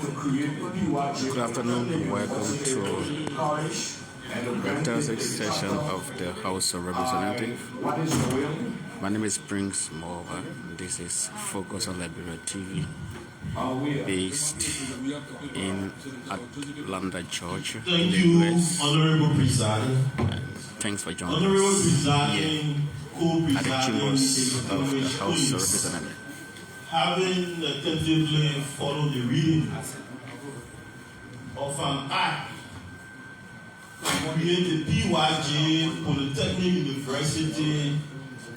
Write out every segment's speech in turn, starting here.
Good afternoon. Welcome to the Thursday session of the House of Representatives. My name is Prince Morva. This is Focus on Liberia TV, based in Atlanta, Georgia, in the US. Honorable Presiding. Thanks for joining us here at the chambers of the House of Representatives. Having attentively followed the reading of an act to create the PYJ Polytechnic University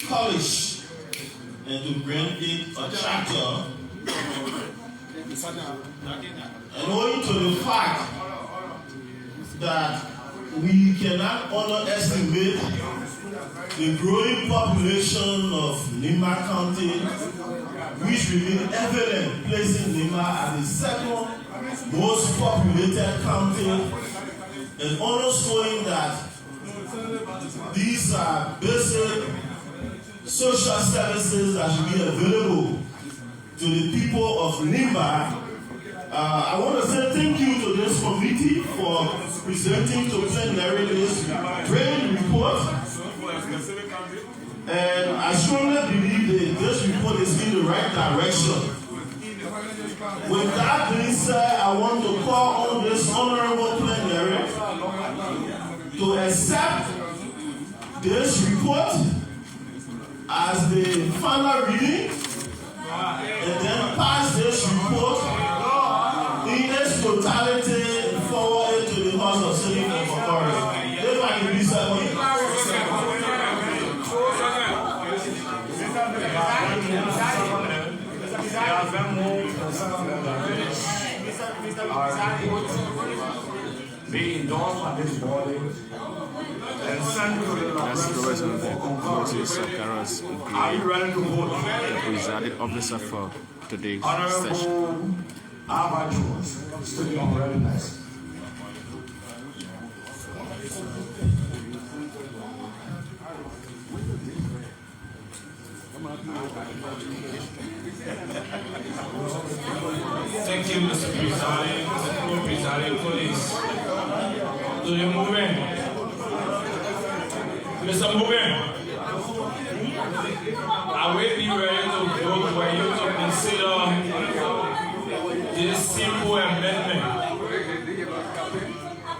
College and to grant it a charter, and owing to the fact that we cannot underestimate the growing population of Lima County, which remain evident, placing Lima as the second most populated county, and underscoring that these are basic social services that should be available to the people of Lima. I want to say thank you to this committee for presenting to plenary this training report. And I strongly believe that this report is in the right direction. With that being said, I want to call on this honorable plenary to accept this report as the final reading and then pass this report in its totality and forward it to the House of Senate for authority. If I can be second. Be endorsed by this body and sent to the Are you ready to vote? The presiding officer for today's session. Honorable study on readiness. Thank you, Mr. Presiding, Mr. Co-Presiding, Police. To the movement. Mr. Movement, I will be ready to vote for you to consider this simple amendment.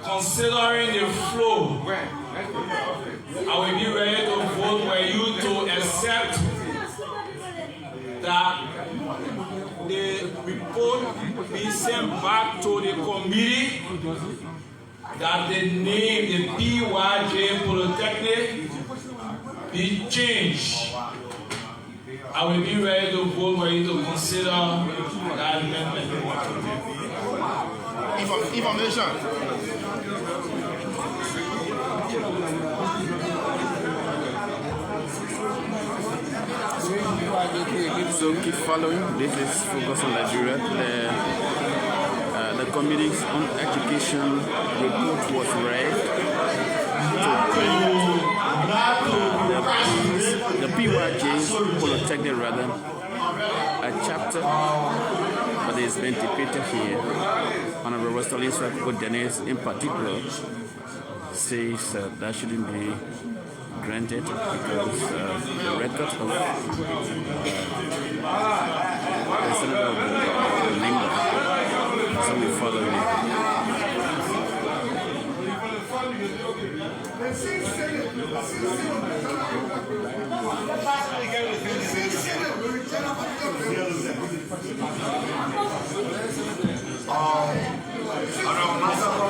Considering the flow, I will be ready to vote for you to accept that the report be sent back to the committee, that the name, the PYJ Polytechnic, be changed. I will be ready to vote for you to consider that amendment. Information. So keep following. This is Focus on Liberia. The committee's on education report was read to the PYJ Polytechnic a chapter, but it's been debated here. Honorable Rostalin Dennis in particular says that shouldn't be granted because the record of the Senator Linda, so we follow it.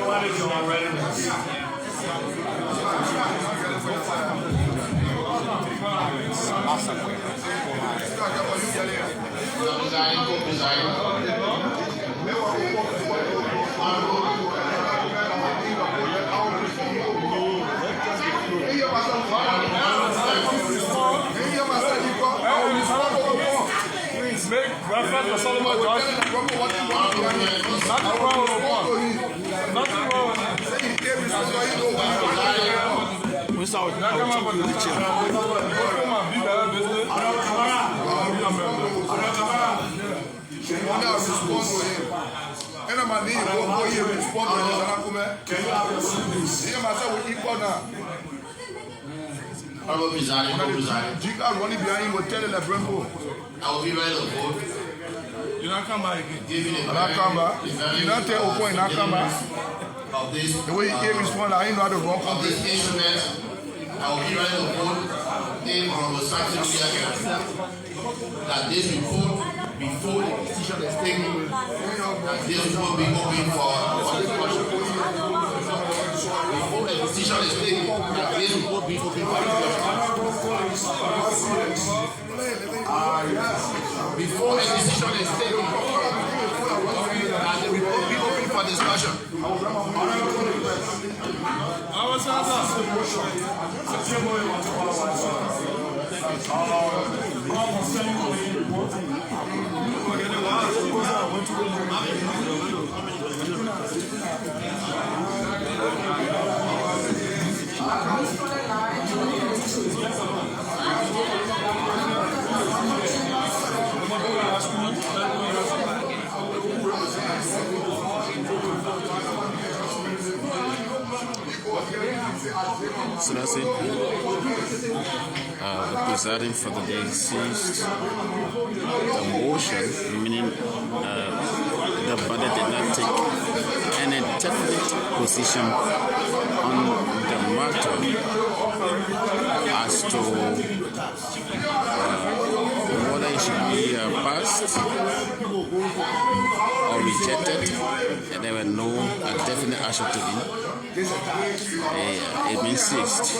What is your readiness? Please make reference to Solomon Johnson. Nothing wrong with the Nothing wrong with it. We saw it. And I'm going to respond to Can you have your seat, please? we equal now. Honorable Presiding, running behind him will tell the Brembo. I will be ready to vote. You not come back again. Giving it You not come back. You not tell Oko you not come back. Of this, The way he gave his phone, I ain't know how to run of company. this instrument, I will be ready to vote in Honorable Saxon that this report, before the decision is taken, that this report be open for discussion. Before the decision is taken, that this report be open for discussion. Before a decision is taken, that the report be open for discussion. So that's it. The presiding for the day seized the motion, meaning the body did not take any definite position on the matter as to whether it should be passed or rejected, and there were no definite action taken. It been seized.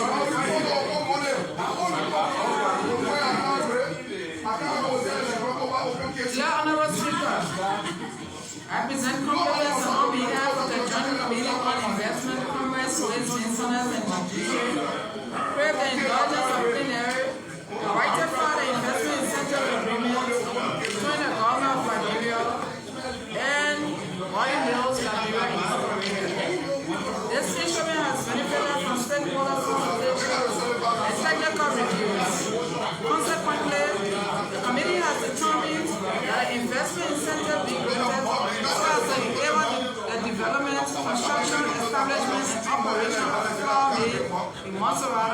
Dear Honorable Speaker, I present complaints on behalf of the Joint Committee on Investment, Commerce, Waste, Maintenance, and Judiciary. Crave the indulgence of plenary, the right to file the investment incentive agreement between the government of Liberia and Oil Mills Liberia Incorporated. This instrument has benefited from stakeholder consultation and technical reviews. Consequently, the committee has determined that an investment incentive be granted so as to enable the development, construction, establishment, and operation of a flour mill in Montserrat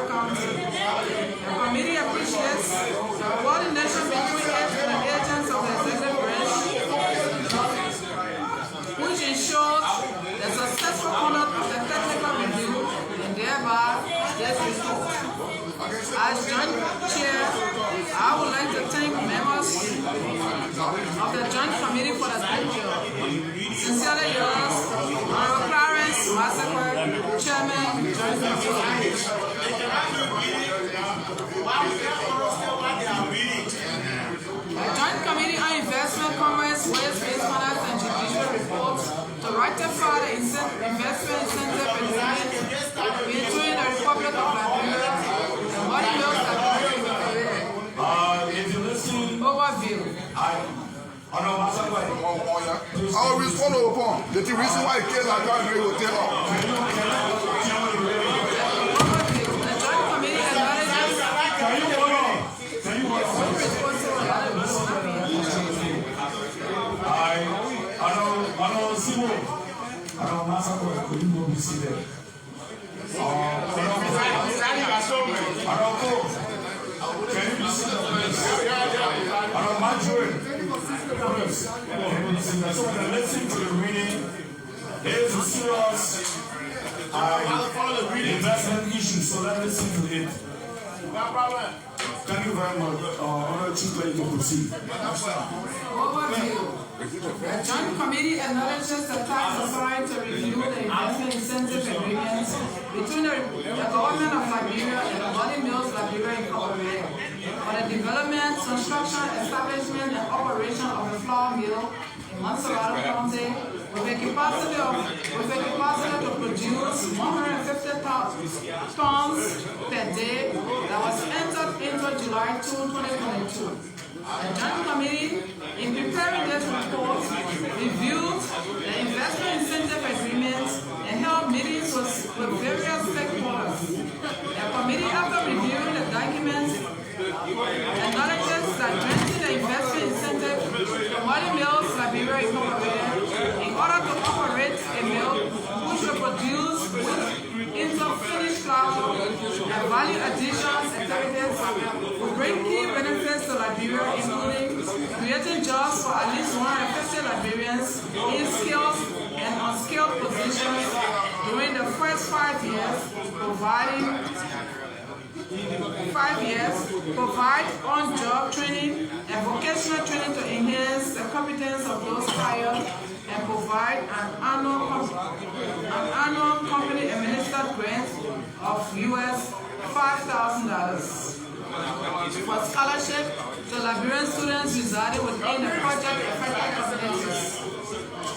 County. The committee appreciates the coordination between it and the agents of the executive branch, which ensures the successful conduct of the technical review and thereby this report. As Joint Chair, I would like to thank members of the Joint Committee for the good job. Sincerely yours, Honorable Clarence Massacre, Chairman, Joint Committee. The Joint Committee on Investment, Commerce, Waste, Maintenance, and Judicial reports to ratify the investment incentive agreement between the Republic of Liberia and Oil Mills Liberia Incorporated. Overview. I will respond upon the reason why it came like that, we will tell her. Overview. The Joint Committee acknowledges Listen to the reading. There is a serious investment issue, so let's listen to it. Thank you very much. Honorable Chief Clerk, you proceed. Overview. The Joint Committee acknowledges the tax authority to review the investment incentive agreements between the government of Liberia and Oil Mills Liberia Incorporated for the development, construction, establishment, and operation of a flour mill in Montserrat County with a capacity to produce 150,000 tons per day that was entered into July 2, 2022. The Joint Committee, in preparing this report, reviewed the investment incentive agreements and held meetings with various stakeholders. The committee, after reviewing the documents, acknowledges that granting the investment incentive to Oil Mills jobs for at least 150 Liberians in skilled and unskilled positions during the first 5 years, provide on-job training and vocational training to enhance the competence of those hired, and provide an annual company-administered grant of US $5,000 for scholarship to Liberian students residing within the project-affected communities.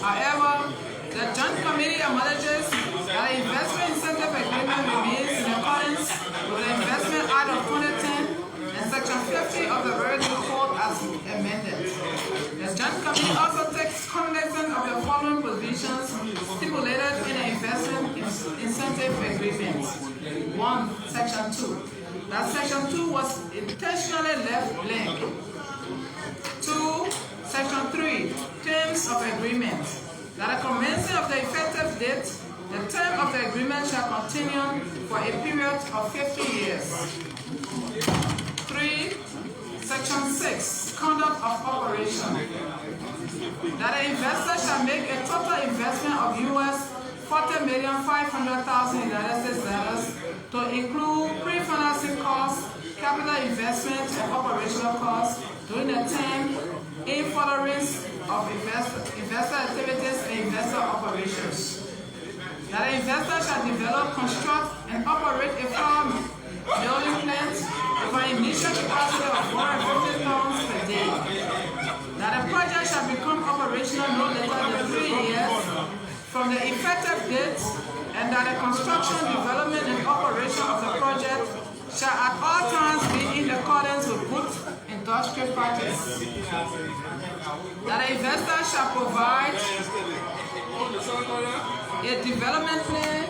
However, the Joint Committee acknowledges that the investment incentive agreement remains in accordance with the Investment Act of 2010 and Section 50 of the Revenue Code as amended. The Joint Committee also takes cognizance of the following provisions stipulated in the Investment Incentive Agreement. 1. Section 2. That Section 2 was intentionally left blank. 2. Section 3. Terms of Agreement. That at the commencement of the effective date, the term of the agreement shall continue for a period of 50 years. 3. Section 6. Conduct of operation. That the investor shall make a total investment of US $40,500,000 United States dollars to include pre-financing costs, capital investment, and operational costs during the term in furtherance of investor activities and investor operations. That the investor shall develop, construct, and operate a farm building plant with an initial capacity of 150 tons per day. That the project shall become operational no later than 3 years from the effective date, and that the construction, development, and operation of the project shall at all times be in accordance with good industrial practice. That the investor shall provide a development plan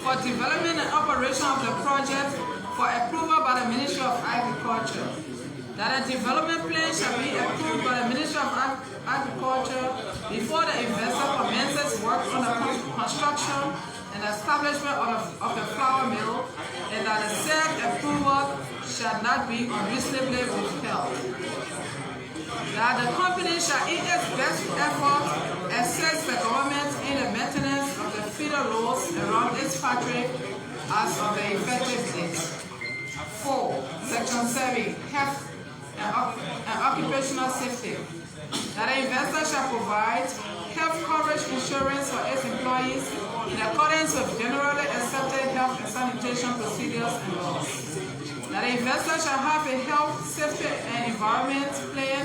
for development and operation of the project for approval by the Ministry of Agriculture. That a development plan shall be approved by the Ministry of Agriculture before the investor commences work on the construction and establishment of the flour mill, and that the said approval shall not be unreasonably withheld. That the company shall in its best effort assist the government in the maintenance of the feeder roads around its factory as of the effective date. 4. Section 7. Health and occupational safety. That the investor shall provide health coverage insurance for its employees in accordance with generally accepted health and sanitation procedures and laws. That the investor shall have a health, safety, and environment plan,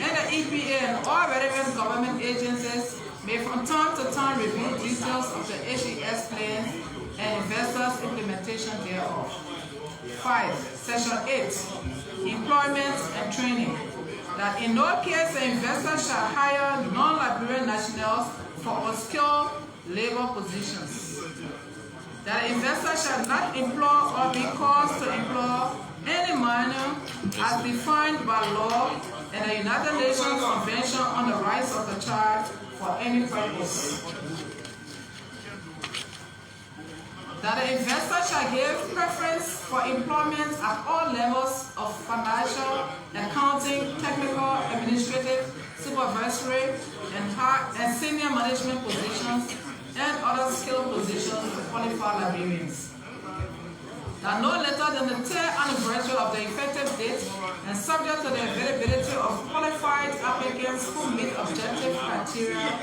and the EPA and all relevant government agencies may from time to time review details of the HES plan and investors' implementation thereof. 5. Section 8. Employment and training. That in no case the investor shall hire non-Liberian nationals for unskilled labor positions. That the investor shall not employ or be caused to employ any minor as defined by law and the United Nations Convention on the Rights of the Child for any purpose. That the investor shall give preference for employment at all levels of financial, accounting, technical, administrative, supervisory, and senior management positions and other skilled positions for qualified Liberians. That no later than the 10th anniversary of the effective date and subject to the availability of qualified applicants who meet objective criteria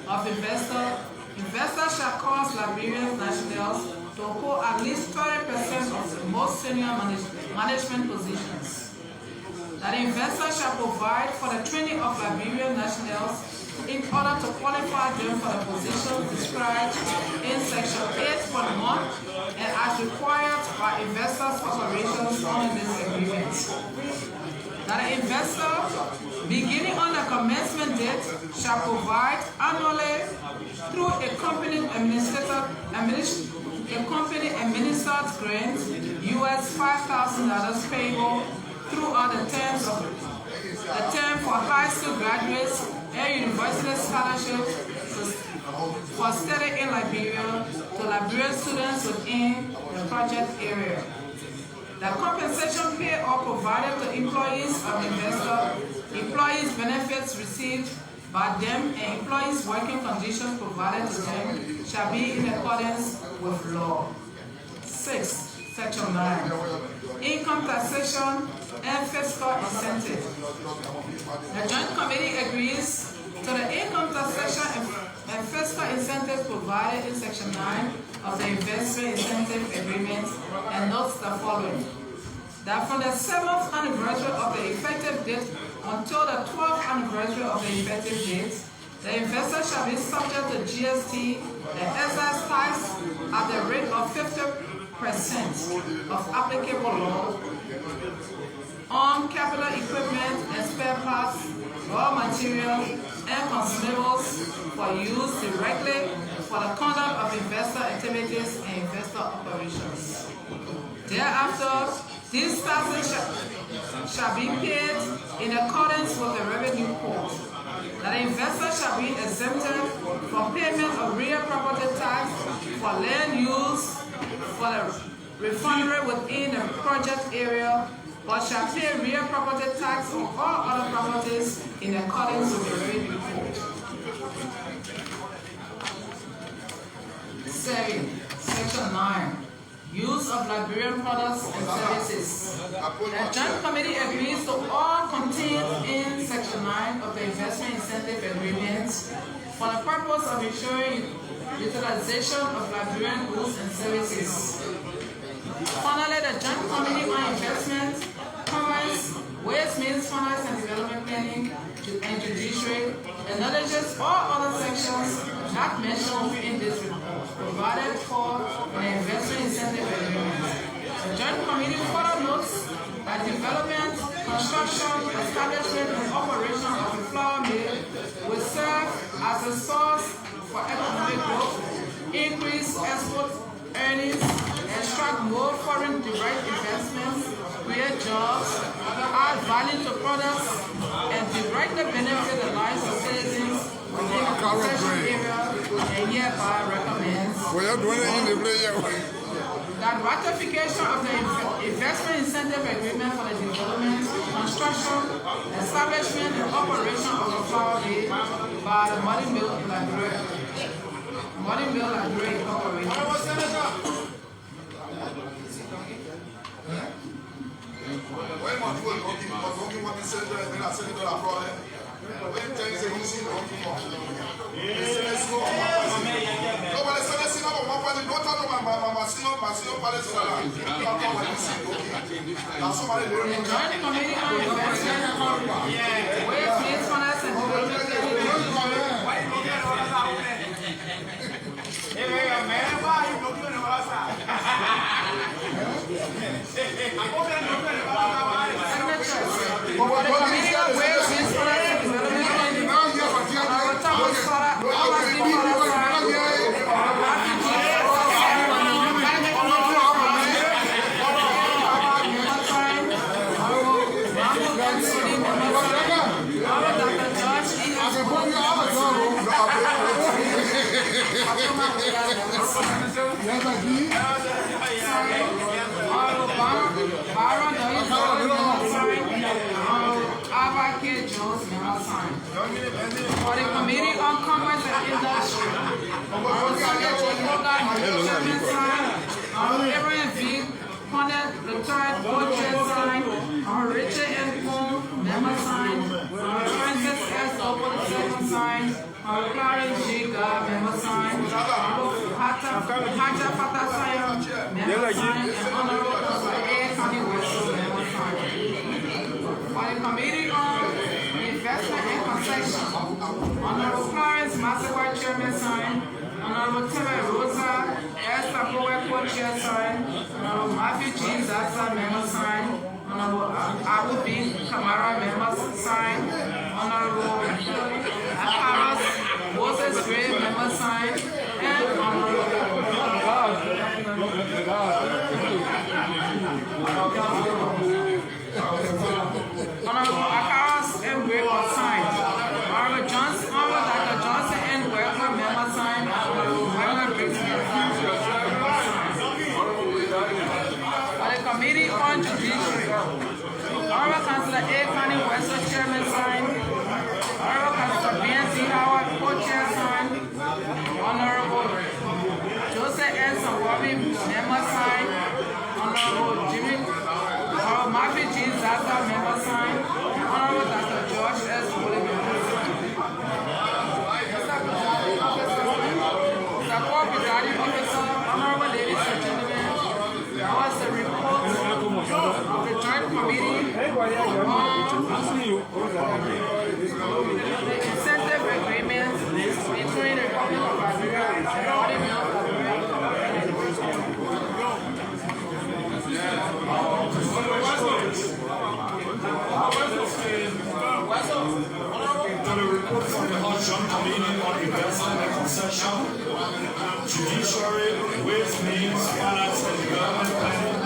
of investors shall cause Liberian nationals to hold at least 30% of the most senior management positions. That investors shall provide for the training of Liberian nationals in order to qualify them for the positions described in Section 8.1 and as required by investors' operations under this agreement. That the investor, beginning on the commencement date, shall provide annually through a company-administered grant US $5,000 payable throughout the term for high school graduates and university scholarships for study in Liberia to Liberian students within the project area. that compensation paid or provided to employees of investor, employees' benefits received by them, and employees' working conditions provided to them shall be in accordance with law. 6. Section 9. Income taxation and fiscal incentive. The Joint Committee agrees to the income taxation and fiscal incentives provided in Section 9 of the Investment Incentive Agreement and notes the following. That from the 7th anniversary of the effective date until the 12th anniversary of the effective date, the investor shall be subject to GST, the excise tax, at the rate of 50% of applicable law on capital equipment and spare parts, raw materials, and consumables for use directly for the conduct of investor activities and investor operations. Thereafter, these taxes shall be paid in accordance with the revenue code. That the investor shall be exempted from payment of real property tax for land use for the refinery within the project area, but shall pay real property tax on all other properties in accordance with the revenue code. 7. Section 9. Use of Liberian products and services. The Joint Committee agrees to all contained in Section 9 of the Investment Incentive Agreement for the purpose of ensuring utilization of Liberian goods and services. Finally, the Joint Committee on Investment, Commerce, Ways, Means, Finance and Development Planning, and Judiciary acknowledges all other sections not mentioned in this report, provided for the Investment Incentive Agreement. The Joint Committee further notes that development, construction, establishment, and operation of a flour mill will serve as a source for economic growth, increase export earnings, extract more foreign direct investments, create jobs, add value to products, and directly benefit the lives of citizens within the concession area, and hereby recommends that ratification of the Investment Incentive Agreement for the development, construction, establishment, and operation of a flour mill by the Muddy Mill Liberia. Muddy Mill Liberia Incorporated. For the Committee on Commerce and Industry, Aaron V. Cornett III, co-chair sign, Richard N. Poon, member sign, Francis S. Opal, second sign, Clarence G. God, member sign, Haja Fatasaya, member sign, and Honorable A. County West, member sign. For the Committee on Investment and Concession, Honorable Clarence Massacre, chairman sign, Honorable Timmy Rosa, Esther Bowe, co-chair sign, Honorable Matthew G. Zaza, member sign, Honorable Abu B. Kamara, member sign, Honorable Akaras Moses Gray, member sign, and Honorable Akaras M. Gray was signed. Honorable Johnson, Honorable Dr. Johnson N. Welcome, member sign, Honorable Wagner Briggs, member sign. For the Committee on The incentive agreements between the Republic of Liberia and the Body Mills of To the report from the House Joint Committee on Investment and Concession, Judiciary, Ways, Means, Finance and Development Planning,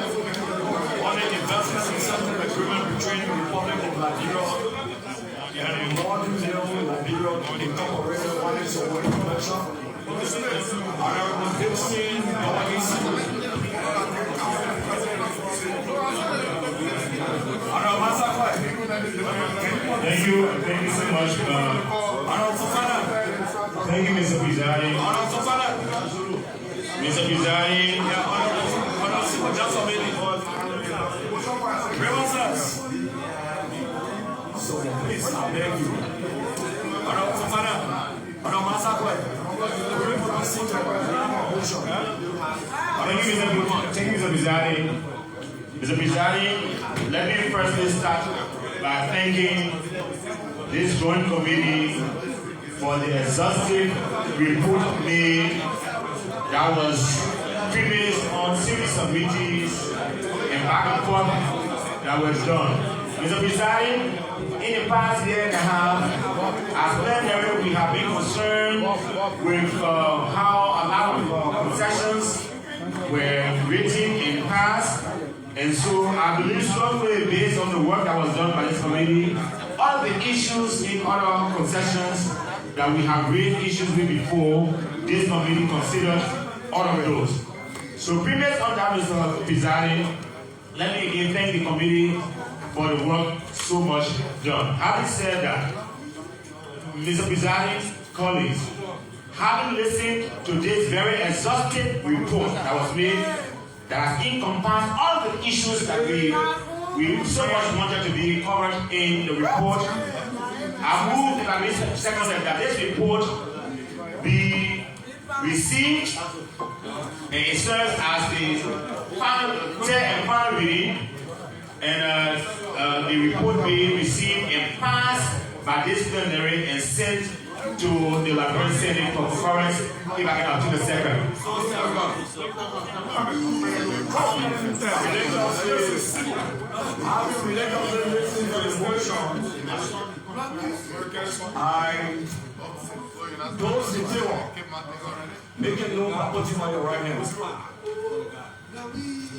on the investment incentive agreement between the Republic of Liberia and the Body Mills Liberia Incorporated on its work connection. Honorable Dixon, Thank you so much. Thank you, Mr. Pizarri. Mr. Pizarri. Please, I beg you. Thank you, Mr. Pizarri. Mr. Pizarri, let me firstly start by thanking this joint committee for the exhaustive report made that was premised on series of meetings and back and forth that was done. Mr. Pizarri, in the past year and a half, as plenary, we have been concerned with how a lot of concessions were written in the past. And so I believe strongly, based on the work that was done by this committee, all the issues in other concessions that we have raised issues with before, this committee considered all of those. So previous on that, Mr. Pizarri, let me again thank the committee for the work so much done. Having said that, Mr. Pizarri, colleagues, having listened to this very exhaustive report that was made, that has encompassed all the issues that we so much wanted to be covered in the report, I move that that this report be received and it serves as the final reading, and the report be received and passed by this plenary and sent to the Liberian Senate for concurrence. If I can have to the second. Those in favor, make it known by putting on your right hand. Please.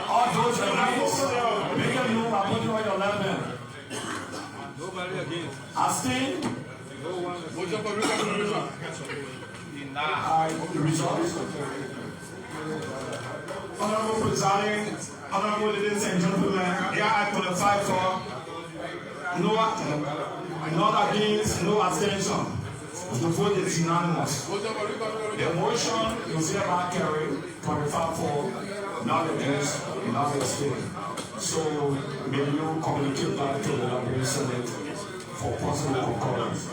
All those make them know by putting on your left hand. Nobody against. Abstain. The results. Honorable Presiding, honorable ladies and gentlemen, here I qualify for not against, no abstention. The vote is unanimous. The motion is hereby carried 25 for, not against, not abstaining. So may you communicate back to the Liberian Senate for possible concurrence.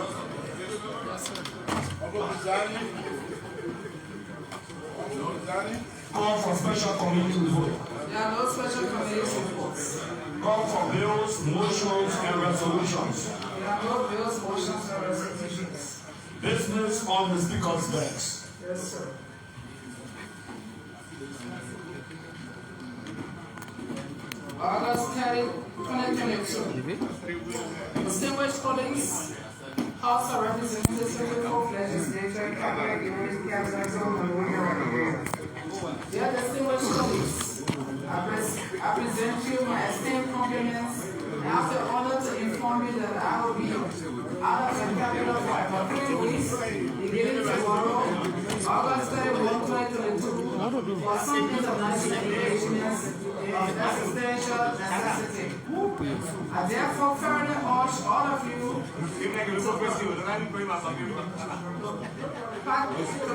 Call for special committee vote. There are no special committees reports. Call for bills, motions, and resolutions. There are no bills, motions, or resolutions. Business on the speaker's desk. Yes, sir. August 30, 2022. Distinguished colleagues, House of Representatives, Legislature, dear distinguished colleagues, I present you my esteemed compliments and I have the honor to inform you that I will be out of the capital for about 3 weeks, beginning tomorrow, August 31, 2022, for some international engagements of existential necessity. I therefore further urge all of you to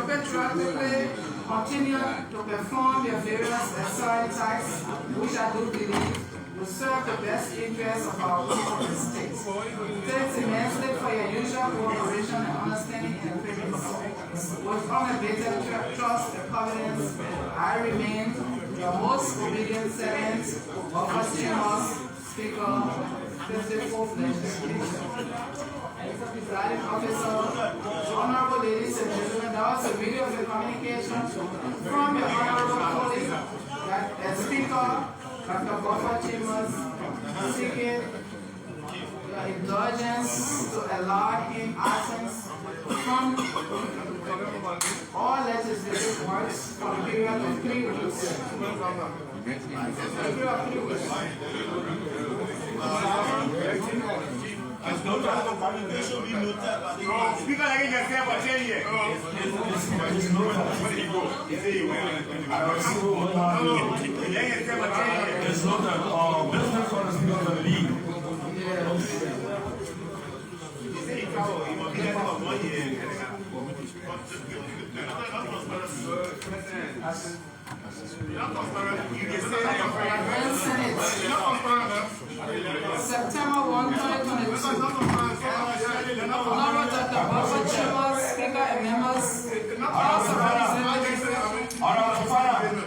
patriotically continue to perform your various exciting tasks, which I do believe will serve the best interests of our people and state. Thanks immensely for your usual cooperation and understanding and patience. With unabated trust and confidence, I remain your most obedient servant, Officer Speaker, 54th Legislature. Presiding Officer, honorable ladies and gentlemen, that was a video of the communication from your honorable colleague, the Speaker, Dr. Buffer Chambers, seeking your indulgence to allow him absence from all legislative works for a period of 3 weeks. As no type of communication be noted by the speaker like you can say for 10 years. There's no There's no business on the speaker of the league. September 1, 2022. Honorable Dr. Buffer Chambers, Speaker and members, House of Representatives, Honorable Speaker and members,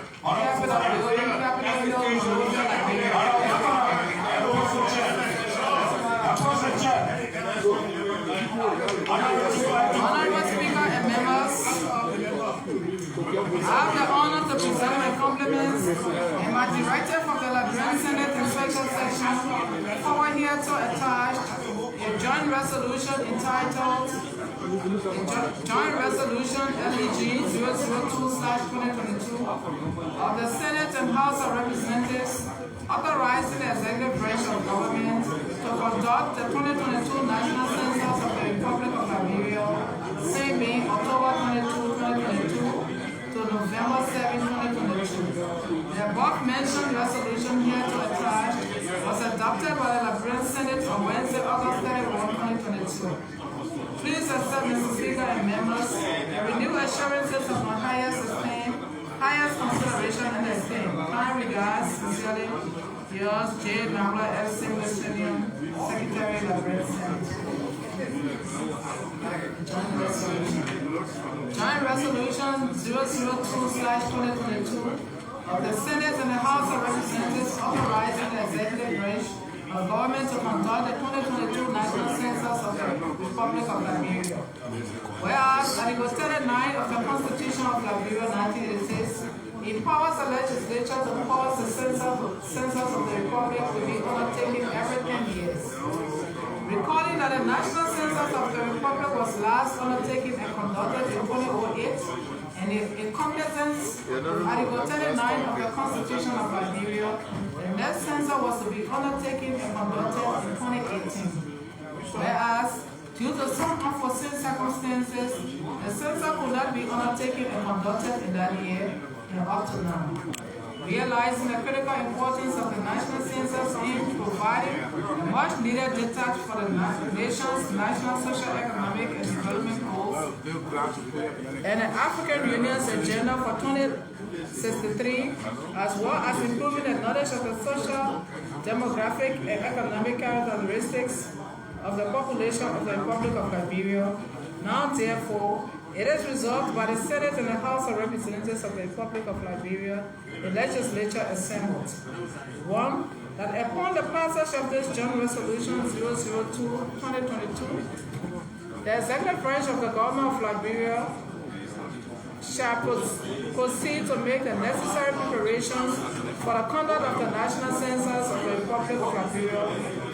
I have the honor to present my compliments and my directive of the Liberian Senate and Special Section forward here to attach a joint resolution entitled Joint Resolution LEG 002/2022 of the Senate and House of Representatives authorizing the executive branch of government to conduct the 2022 National Census of the Republic of Liberia, same being October 22, 2022 to November 7, 2022. The above-mentioned resolution here to attach was adopted by the Liberian Senate on Wednesday, August 31, 2022. Please accept, Mr. Speaker and members, the renewed assurances of my highest esteem, highest consideration and esteem. Kind regards, sincerely, yours, J. Nambla F. Singh, Secretary, Liberian Senate. Joint Resolution 002/2022 of the Senate and the House of Representatives authorizing the executive branch of government to conduct the 2022 National Census of the Republic of Liberia. Whereas Article 39 of the Constitution of Liberia 1986 empowers the legislature to cause the census of the Republic to be undertaken every 10 years. Recalling that the National Census of the Republic was last undertaken and conducted in 2008, and in compliance with Article 39 of the Constitution of Liberia, the next census was to be undertaken and conducted in 2018. Whereas, due to some unforeseen circumstances, the census could not be undertaken and conducted in that year and up to now. Realizing the critical importance of the National Census in providing much needed data for the nation's national social, economic, and development goals, and the African Union's agenda for 2063, as well as improving the knowledge of the social, demographic, and economic characteristics of the population of the Republic of Liberia. Now, therefore, it is resolved by the Senate and the House of Representatives of the Republic of Liberia, the legislature assembled. 1. That upon the passage of this Joint Resolution 002/2022, the executive branch of the government of Liberia shall proceed to make the necessary preparations for the conduct of the National Census of the Republic of Liberia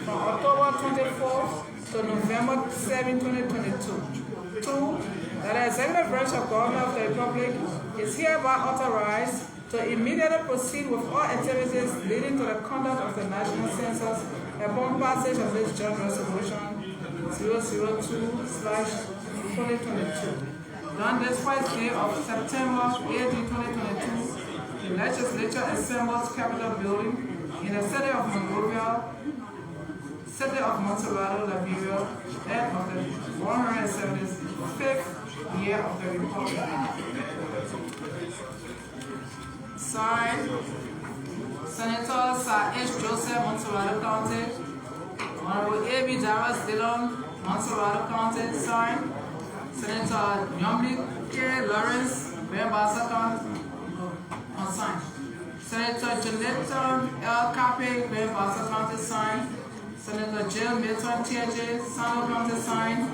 from October 24th to November 7, 2022. 2. That the executive branch of government of the Republic is hereby authorized to immediately proceed with all activities leading to the conduct of the National Census upon passage of this Joint Resolution 002/2022. Done this first day of September 18, 2022, the legislature assembles Capitol Building in the city of Monrovia, city of Montserrat, Liberia, and of the 175th year of the Republic. Signed, Senator Sir H. Joseph, Montserrat County. Honorable A.B. Jarvis Dillon, Montserrat County. Signed, Senator Yombi K. Lawrence, Bambasa County. Unsigned. Senator Janetta L. Cape, Bambasa County. Signed. Senator Jill Milton T.J., Sando County. Signed.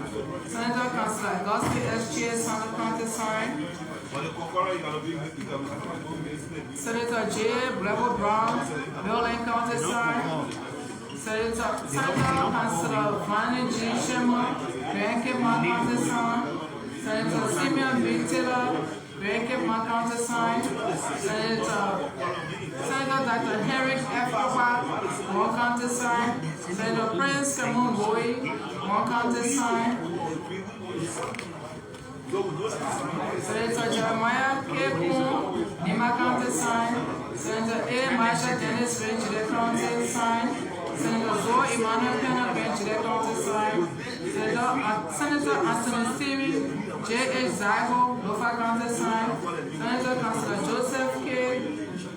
Senator Councilor Augusty S.J., Sando County. Signed. Senator J. Blebo Brown, Berlin County. Signed. Senator Councilor Fanny G. Shema, Cape County. Signed. Senator Simeon B. Taylor, Cape County. Signed. Senator Dr. Henrik F. Papa, Moore County. Signed. Senator Prince Cameron Boy, Moore County. Signed. Senator Jeremiah K. Poon, Nima County. Signed. Senator A. Marsha Dennis, Benchide County. Signed. Senator Zoe Emmanuel Pena, Benchide County. Signed. Senator Anthony Stevie, J.H. Zago, Lofa County. Signed. Senator Councilor Joseph K.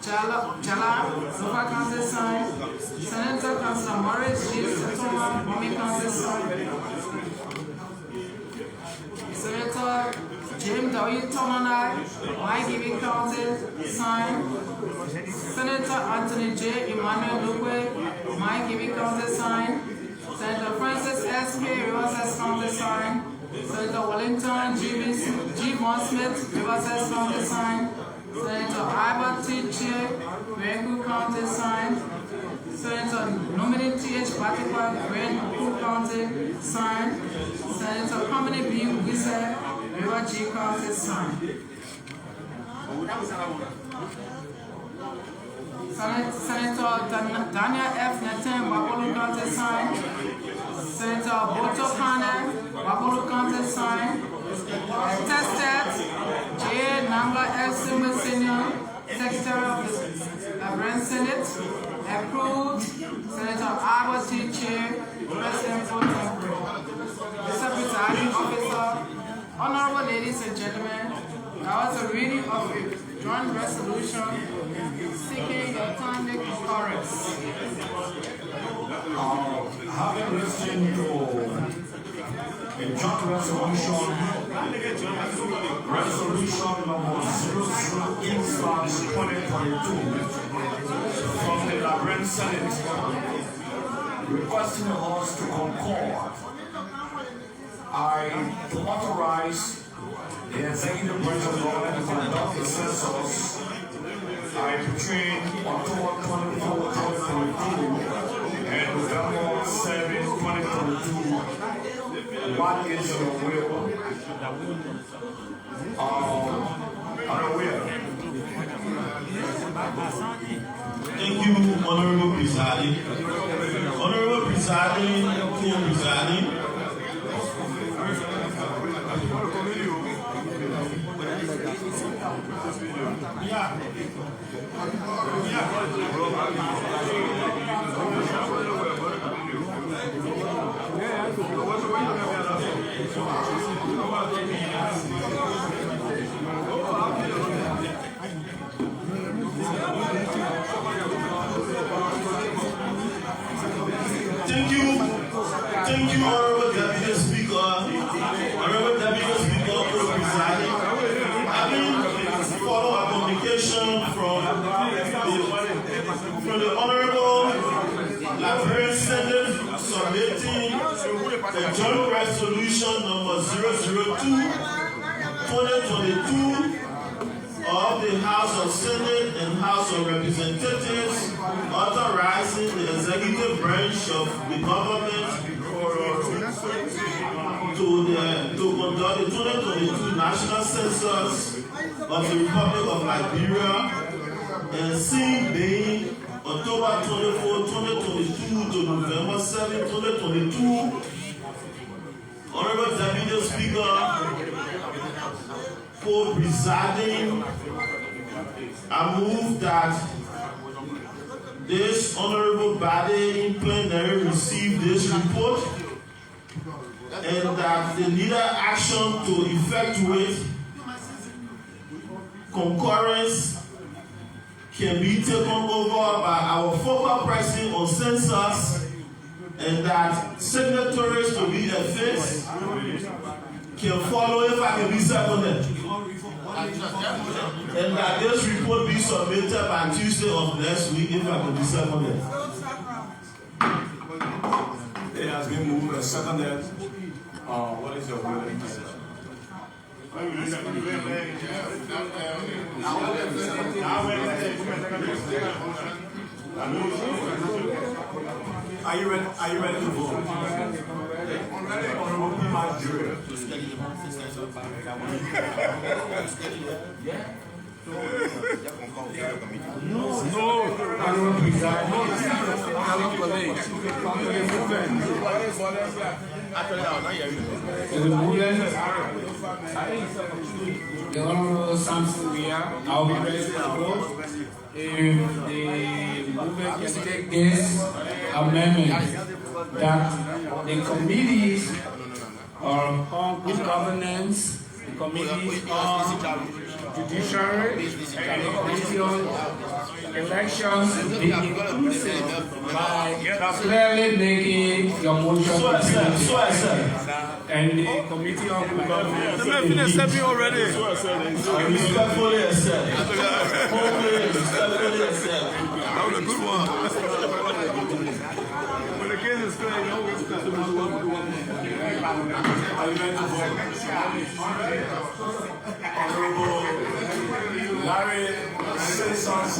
Jala, Lofa County. Signed. Senator Councilor Morris G. Satoma, Mimi County. Signed. Senator James W. Tomanai, Waigiri County. Signed. Senator Anthony J. Emmanuel Luque, Waigiri County. Signed. Senator Francis S. K. Riverside County. Signed. Senator Wellington G. Mon Smith, Riverside County. Signed. Senator Albert T. Che, Greenwood County. Signed. Senator Nominee T.H. Patipa, Greenwood County. Signed. Senator Comedy B. Wisse, River G. County. Signed. Senator Daniel F. Nathan, Wapolu County. Signed. Senator Boto Kane, Wapolu County. Signed. Attested J. Nambla F. Silva Senior, Secretary of the Grand Senate. Approved. Senator Albert T. Chair, President Pro Tempore. Mr. Presiding Officer, honorable ladies and gentlemen, that was a reading of a joint resolution seeking your timely concurrence. Having listened to a joint resolution number 008/2022 from the Liberia Senate, requesting us to concord to authorize the executive branch of government to conduct the census between October 24, 2022 and November 7, 2022. What is your will? Thank you, Honorable Presiding. Honorable Presiding, Co-Presiding. Thank you, Honorable Deputy Speaker. Honorable Deputy Speaker, Co-Presiding. Having followed a communication from the Honorable Liberia Senate submitting the joint resolution number 002/2022 of the House of Senate and House of Representatives authorizing the executive branch of the government to conduct the 2022 National Census of the Republic of Liberia and scene being October 24, 2022 to November 7, 2022. Honorable Deputy Speaker, co-presiding, I move that this honorable body in plenary receive this report and that the leader action to effectuate concurrence can be taken over by our focal person on census, and that signatories to be effaced can follow if I can be seconded. And that this report be submitted by Tuesday of next week if I can be seconded. It has been moved and seconded. What is your will? Are you ready to vote? Honorable Pima Jury. The Honorable Samson Weir, I'll be ready to vote if the movement can take this amendment that the committees on good governance, the committees on judiciary, and the committee on elections be inclusive by clearly making your motion and the committee on good governance. The man finished stepping already. Respectfully accept. Respectfully accept. That was a good one. When the case is clear, you know what's Are you ready to vote? Honorable Larry Citizens.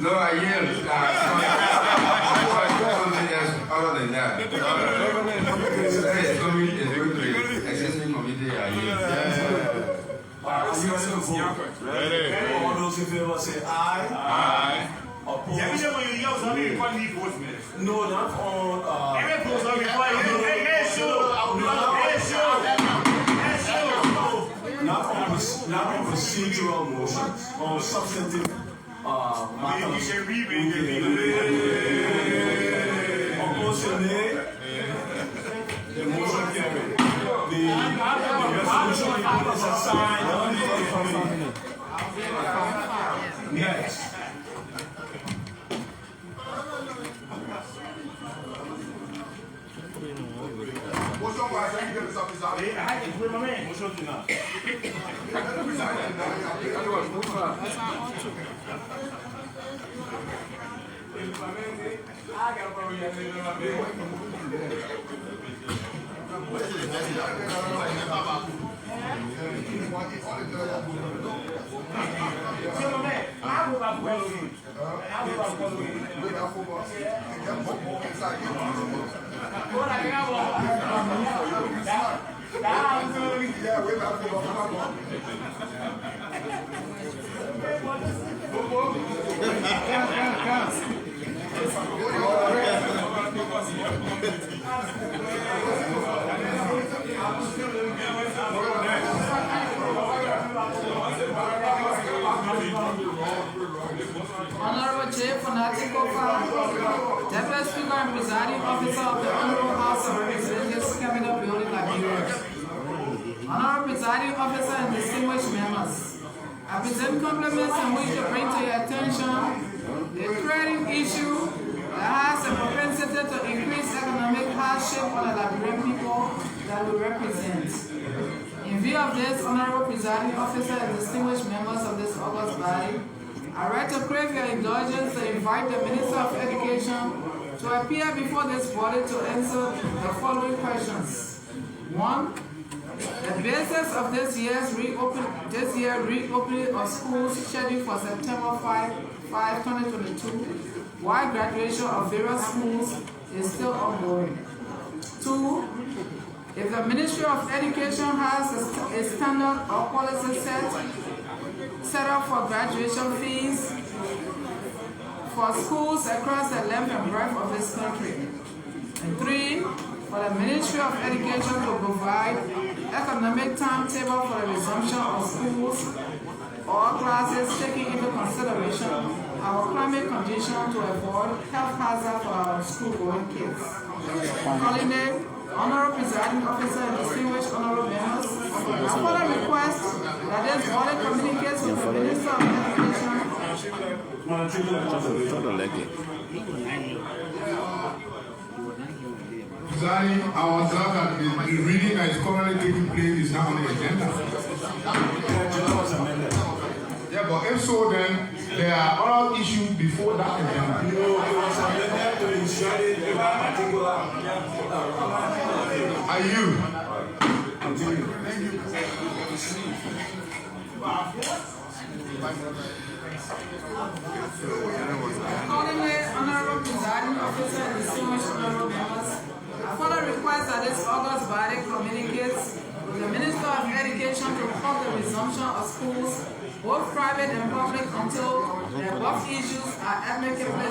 No, I yield. Other than that, it's going to existing committee. I yield. Are you ready to vote? Ready. All those in favor say aye. Aye. Opposed? No, not on. Not on procedural motions, on substantive matters. Opposed say nay. The motion carried. The resolution report is assigned on the committee. Next. Honorable J. Fonati Kofa, Deputy Speaker and Presiding Officer of the Honorable House of Representatives, Cabinet Building, Liberia. Honorable Presiding Officer and distinguished members, I present compliments in which to bring to your attention a threatening issue that has a propensity to increase economic hardship on the Liberian people that we represent. In view of this, Honorable Presiding Officer and distinguished members of this august body, I write to crave your indulgence to invite the Minister of Education to appear before this body to answer the following questions. 1. The basis of this year's reopening of schools scheduled for September 5, 2022, while graduation of various schools is still ongoing. 2. If the Ministry of Education has a standard or policy set up for graduation fees for schools across the length and breadth of this country. And 3. for the Ministry of Education to provide economic timetable for the resumption of schools, all classes taking into consideration our climate condition to avoid health hazard for our school-going kids. Accordingly, Honorable Presiding Officer and distinguished honorable members, I further request that this body communicates with the Minister of Education. Presiding, I was glad that the reading that is currently taking place is now on the agenda. Yeah, but if so, then there are other issues before that agenda. Are you? Continue. Accordingly, Honorable Presiding Officer and distinguished honorable members, I further request that this August body communicates with the Minister of Education to report the resumption of schools, both private and public, until the above issues are amicably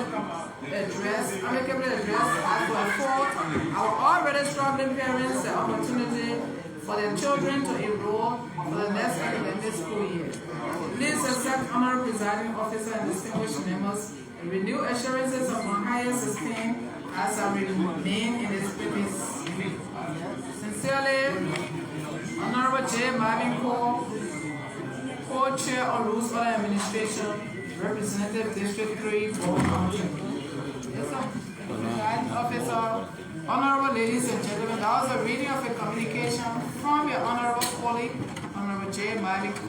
addressed as to afford our already struggling parents the opportunity for their children to enroll for the next academic school year. Please accept, Honorable Presiding Officer and distinguished members, and renew assurances of my highest esteem as I remain in this premise. Sincerely, Honorable J. Marvin Cole, Co-Chair of Rules Order Administration, Representative District 3, Board County. Yes, sir. Presiding Officer, Honorable ladies and gentlemen, that was a reading of a communication from your Honorable colleague, Honorable J. Marvin Cole.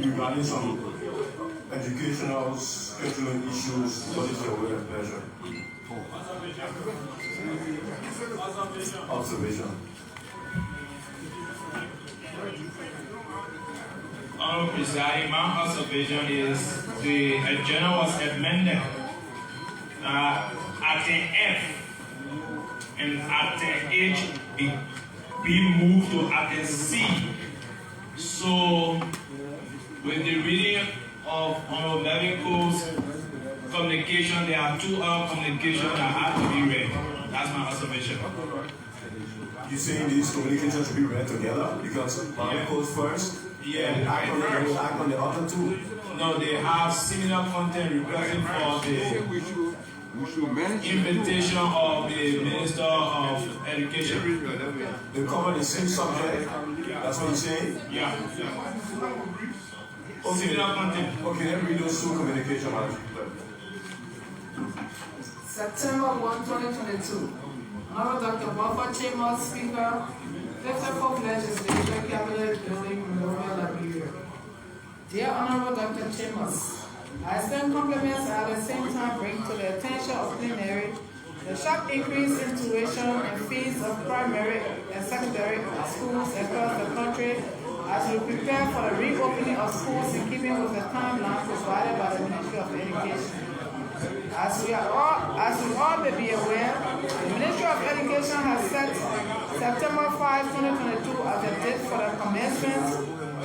Regarding some educational scheduling issues, what is your way of pleasure? Observation. Honorable Presiding, my observation is the agenda was amended at the F and at the H be moved to at the C. So with the reading of Honorable Melvin Cole's communication, there are two other communications that have to be read. That's my observation. You saying these communications should be read together because Melvin Cole's first? Yeah. And act on the other two? No, they have similar content requesting for the invitation of the Minister of Education. They cover the same subject. That's what you're saying? Yeah. Okay. Similar content. Okay, let me read those two communications. September 1, 2022. Honorable Dr. Buffer Chambers, Speaker, 54th Legislature, Cabinet Building, Liberia. Dear Honorable Dr. Chambers, I extend compliments and at the same time bring to the attention of plenary the sharp increase in tuition and fees of primary and secondary schools across the country as we prepare for the reopening of schools in keeping with the timeline provided by the Ministry of Education. As we all may be aware, the Ministry of Education has set September 5, 2022 as the date for the commencement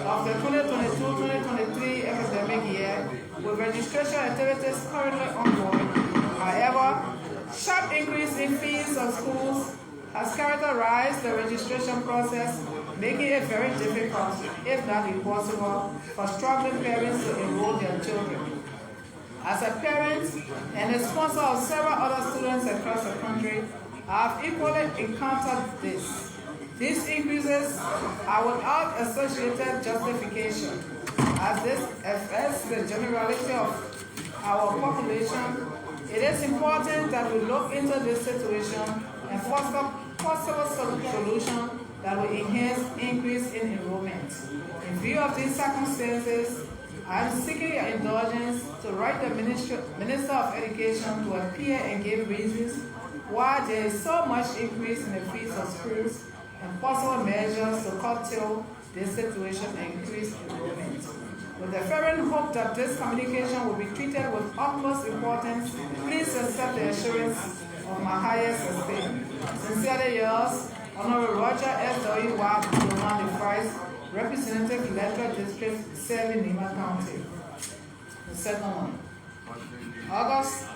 of the 2022-2023 academic year, with registration activities currently ongoing. However, sharp increase in fees of schools has characterized the registration process, making it very difficult, if not impossible, for struggling parents to enroll their children. As a parent and a sponsor of several other students across the country, I have equally encountered this. These increases are without associated justification, as this affects the generality of our population. It is important that we look into this situation and foster possible solution that will enhance increase in enrollment. In view of these circumstances, I am seeking your indulgence to write the Minister of Education to appear and give reasons why there is so much increase in the fees of schools and possible measures to curtail this situation and increase enrollment. With the fervent hope that this communication will be treated with utmost importance, please accept the assurance of my highest esteem. Sincerely yours, Honorable Roger S. W. Roman Price, Representative Electoral District 7, Nima County. The second one. August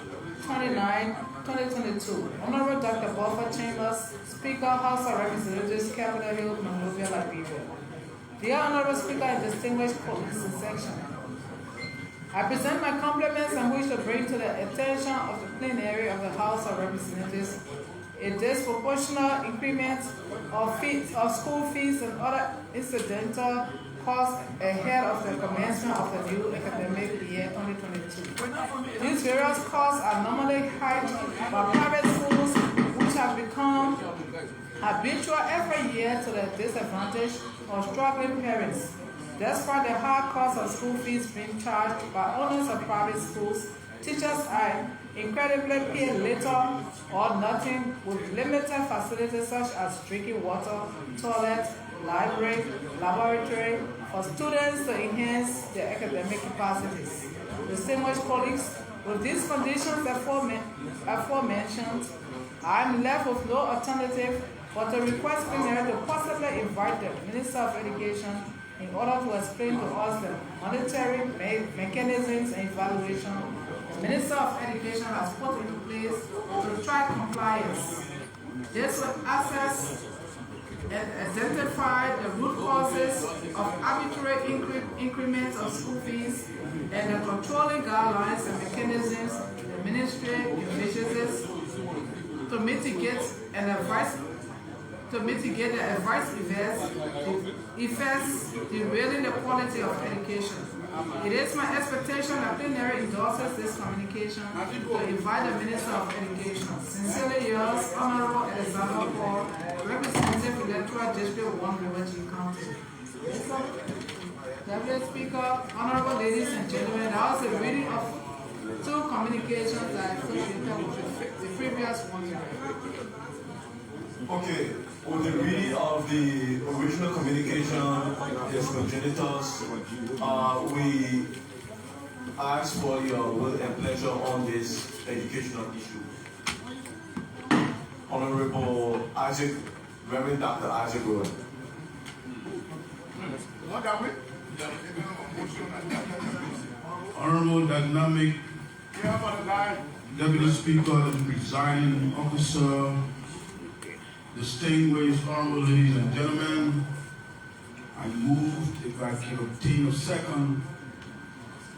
29, 2022. Honorable Dr. Buffer Chambers, Speaker, House of Representatives, Capitol Hill, Monrovia, Liberia. Dear Honorable Speaker and distinguished colleagues in section, I present my compliments and wish to bring to the attention of the plenary of the House of Representatives a disproportionate increment of school fees and other incidental costs ahead of the commencement of the new academic year 2022. These various costs are normally hiked by private schools, which have become habitual every year to the disadvantage of struggling parents. Despite the high cost of school fees being charged by owners of private schools, teachers are incredibly paid little or nothing with limited facilities such as drinking water, toilet, library, laboratory for students to enhance their academic capacities. Distinguished colleagues, with these conditions aforementioned, I am left with no alternative but to request plenary to possibly invite the Minister of Education in order to explain to us the monetary mechanisms and evaluation the Minister of Education has put into place to track compliance. This will assess and identify the root causes of arbitrary increments of school fees and the controlling guidelines and mechanisms the ministry envisages to mitigate the advice effects derailing the quality of education. It is my expectation that plenary endorses this communication to invite the Minister of Education. Sincerely yours, Honorable Alexander Paul, Representative Electoral District 1, River County. Deputy Speaker, Honorable ladies and gentlemen, that was a reading of two communications that I associated with the previous one. Okay, with the reading of the original communication, yes, progenitors, we ask for your will and pleasure on this educational issue. Honorable Isaac, Reverend Dr. Isaac Roy. Honorable Dynamic Deputy Speaker, the presiding officer, distinguished honorable ladies and gentlemen, I move, if I can obtain a second,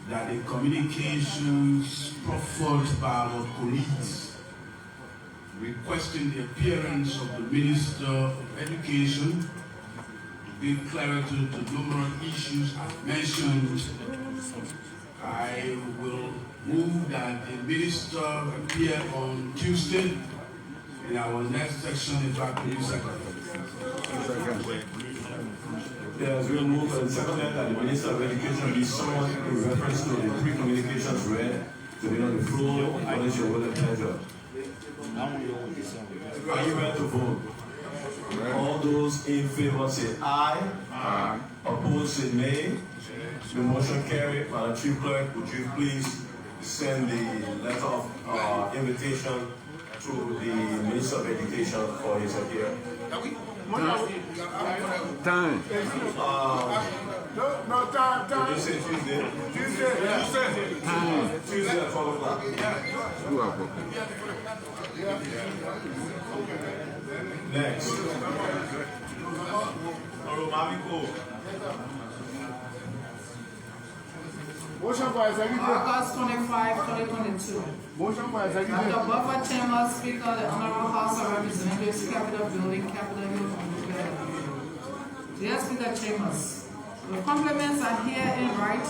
that the communications proffered by our colleagues requesting the appearance of the Minister of Education to give clarity to numerous issues I've mentioned. I will move that the Minister appear on Tuesday in our next section, if I could use second. Yes, we'll move and second that the Minister of Education be summoned in reference to the three communications read to be on the floor. What is your will and pleasure? Are you ready to vote? All those in favor say aye. Aye. Opposed say nay. The motion carried. Madam Chief Clerk, would you please send the letter of invitation to the Minister of Education for his appearance? Time. No, time. Did you say Tuesday? Tuesday. Time. Tuesday at 12 o'clock. Next. Motion for executive. August 25, 2022. Motion for executive. Dr. Buffer Chambers, Speaker of the Honorable House of Representatives, Capitol Building, Capitol Hill, Monrovia. Dear Speaker Chambers, the compliments are here in right,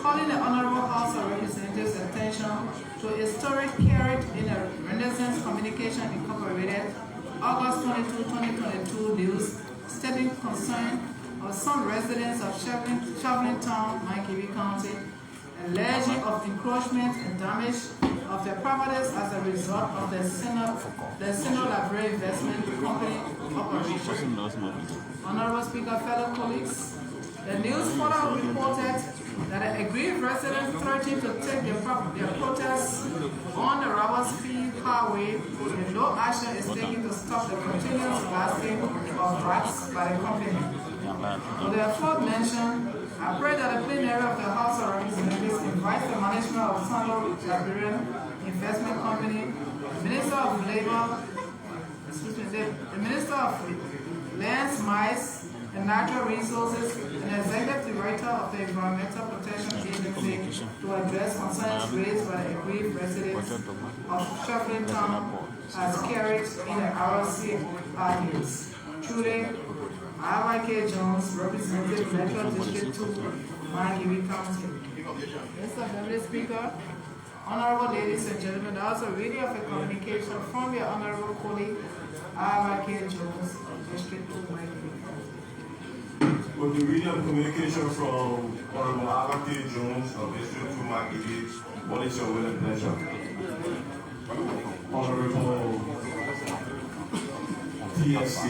calling the Honorable House of Representatives' attention to a story carried in the Renaissance Communication Incorporated, August 22, 2022 news, stating concern of some residents of Shoveling Town, Mike County, alleging of encroachment and damage of their properties as a result of the Sino Library Investment Company operation. Honorable Speaker, fellow colleagues, the news further reported that an aggrieved resident threatened to take their protests on the Roberts Field Highway, and no action is taken to stop the continuous blasting of rats by the company. For the aforementioned, I pray that the plenary of the House of Representatives invites the management of Sandal Liberian Investment Company, the Minister of Labor, the Minister of Lands, Mines, and Natural Resources, and the Executive Director of the Environmental Protection Agency to address concerns raised by the aggrieved residents of Sheffield Town as carried in the RLC arguments. Truly, I.Y.K. Jones, Representative Metro District 2, Mangiwi County. Mr. Deputy Speaker, honorable ladies and gentlemen, that was a reading of a communication from your honorable colleague, I.Y.K. Jones, District 2, Mangiwi County. With the reading of communication from Honorable I.Y.K. Jones of District 2, Mangiwi, what is your will and pleasure? Honorable TSC.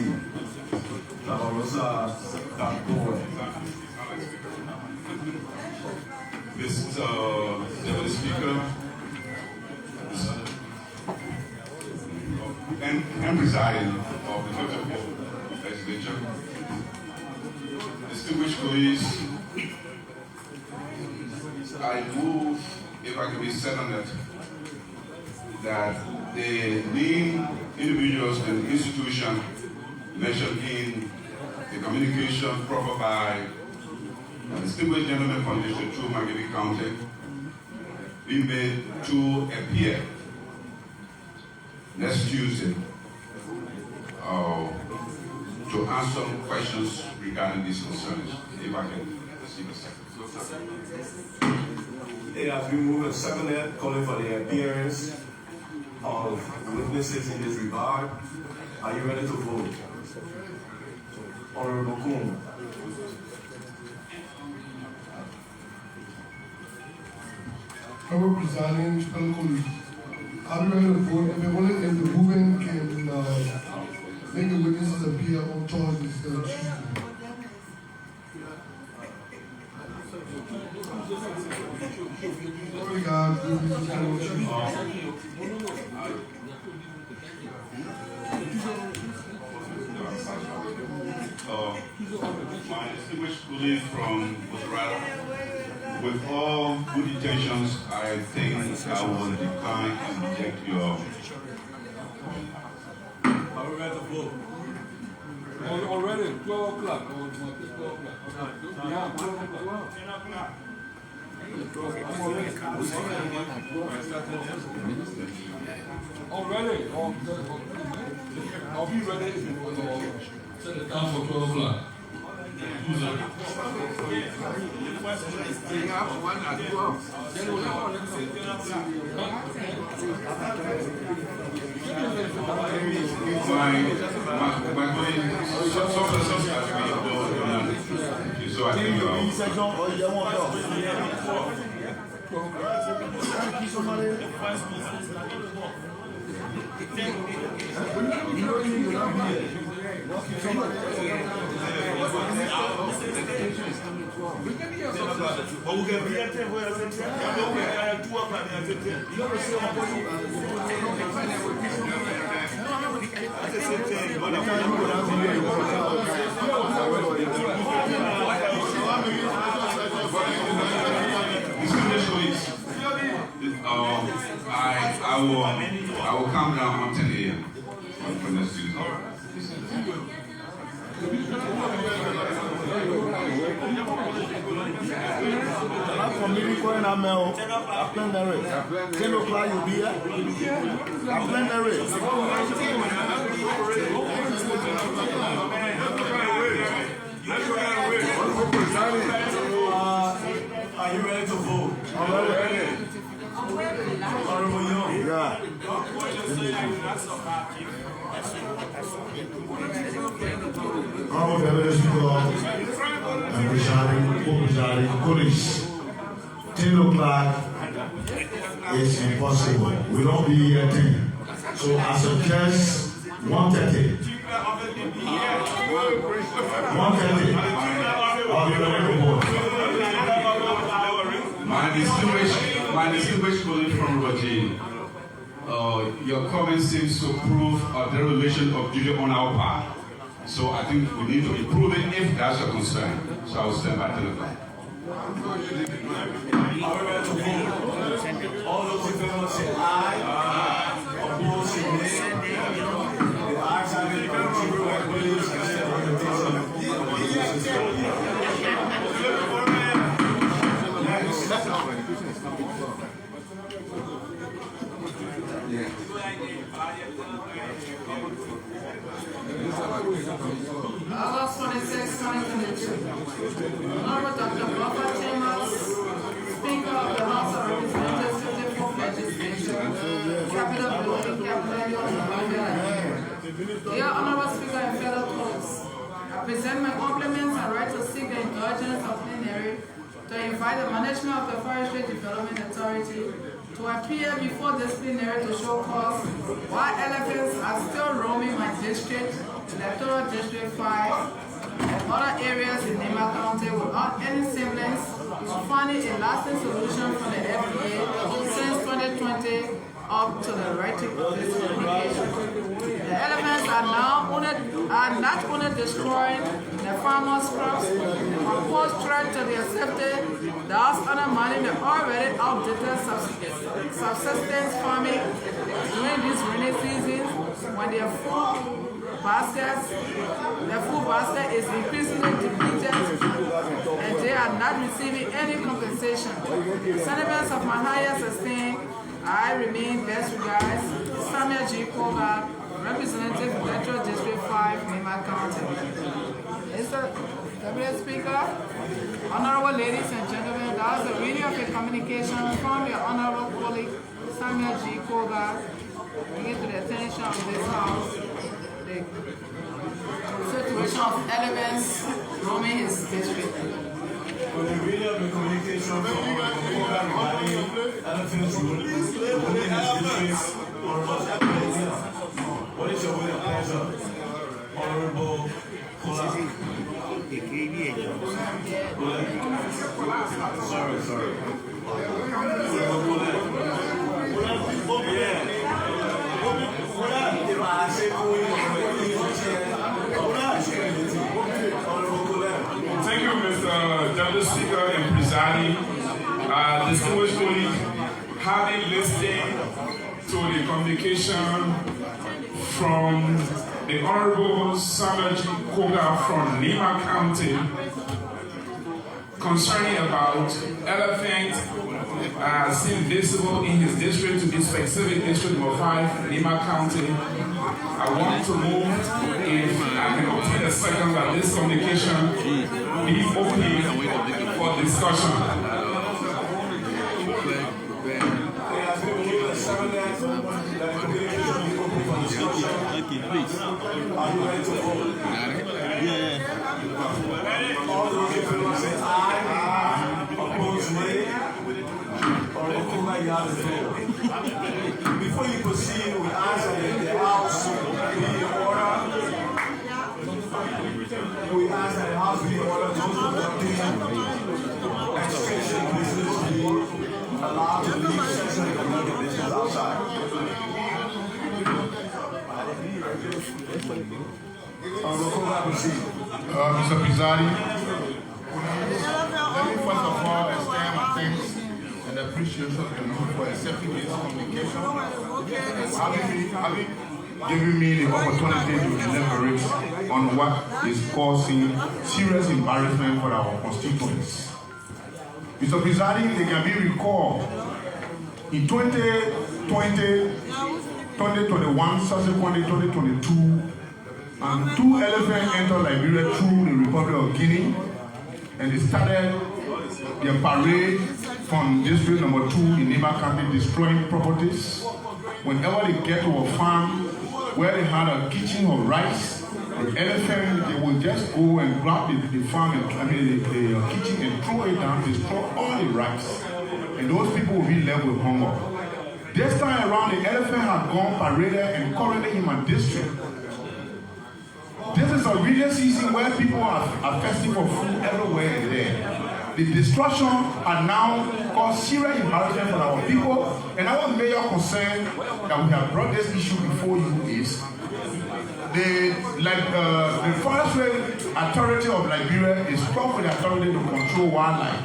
Mr. Deputy Speaker, and presiding of the 24th Legislature, distinguished colleagues, I move, if I can be said on it, that the named individuals and institutions mentioned in the communication proffered by a distinguished gentleman from District 2, Mangiwi County, be made to appear next Tuesday to answer questions regarding these concerns. If I can receive a second. It has been moved and seconded, calling for the appearance of witnesses in this regard. Are you ready to vote? Honorable Kuhn. Honorable Presiding, fellow colleagues, I'll be ready to vote if the movement can make the witnesses appear on charges instead of Tuesday. My distinguished colleague from Australia, with all good intentions, I think I will decline and reject your. Are we ready to vote? Already, 12 o'clock. Yeah, 12 o'clock. 10 o'clock. Already? I'll be ready if you want to set the time for 12 o'clock. So I think I will come down on 10 a.m. for next Tuesday. Are you ready to vote? I'm ready. Honorable Young. Yeah. Honorable Deputy Speaker and presiding colleagues, 10 o'clock is impossible. We don't be here at 10. So I suggest 1:30. 1:30. I'll be ready to vote. My distinguished colleague from Virginia, your comment seems to prove a dereliction of duty on our part. So I think we need to improve it if that's a concern. So I will stand by 10 o'clock. Are we ready to vote? All those in favor say aye. Opposed say nay. The ayes have it. Please accept the invitation. August 26, 2022. Honorable Dr. Buffer Chambers, Speaker of the House of Representatives, 54th Legislature, Capital Building, Capital Hill, Dear Honorable Speaker and fellow colleagues, I present my compliments and right to seek the indulgence of plenary to invite the management of the Forestry Development Authority to appear before this plenary to show cause why elephants are still roaming my district, Electoral District 5, and other areas in Nema County without any semblance of finding a lasting solution from the FDA since 2020 up to the writing of this communication. The elephants are not only destroying the farmers' crops, but pose threat to their safety, thus undermining the already outdated subsistence farming during this rainy season when their food basket is increasingly depleted and they are not receiving any compensation. Sentiments of my highest esteem, I remain best regards, Samuel G. Koga, Representative Electoral District 5, Nema County. Mr. Deputy Speaker, honorable ladies and gentlemen, that was a reading of a communication from your honorable colleague, Samuel G. Koga, bringing to the attention of this House the situation of elements roaming his district. On the reading of the communication from Koga regarding elephants roaming his district, what is your will and pleasure, Honorable Kola? Sorry. Thank you, Mr. Deputy Speaker and presiding. Distinguished colleagues, having listened to the communication from the Honorable Samuel G. Koga from Nema County concerning about elephants seen visible in his district, to be specific, district number 5, Nema County. I want to move, if I can obtain a second, that this communication be open for discussion. Okay, please. Are you ready to vote? Yeah. All those in favor say aye. Opposed, nay. Before you proceed, we ask that the House be in order. We ask that the House be in order. Those conducting extension business be allowed to leave session and conduct the business outside. Mr. Presiding, let me first of all extend my thanks and appreciation to you for accepting this communication, having given me the opportunity to deliberate on what is causing serious embarrassment for our constituents. Mr. Presiding, they can be recalled in 2020, 2021, subsequently 2022, and 2 elephants entered Liberia through the Republic of Guinea, and they started their parade from district number 2 in Nema County, destroying properties. Whenever they get to a farm where they had a kitchen of rice, the elephant, they will just go and grab the farm, the kitchen, and throw it down, destroy all the rice. And those people will be left with hunger. This time around, the elephant had gone paraded and currently in my district. This is a rainy season where people are thirsty for food everywhere and there. The destruction are now caused serious embarrassment for our people, and our major concern that we have brought this issue before you is the forestry authority of Liberia is tough with authority to control wildlife.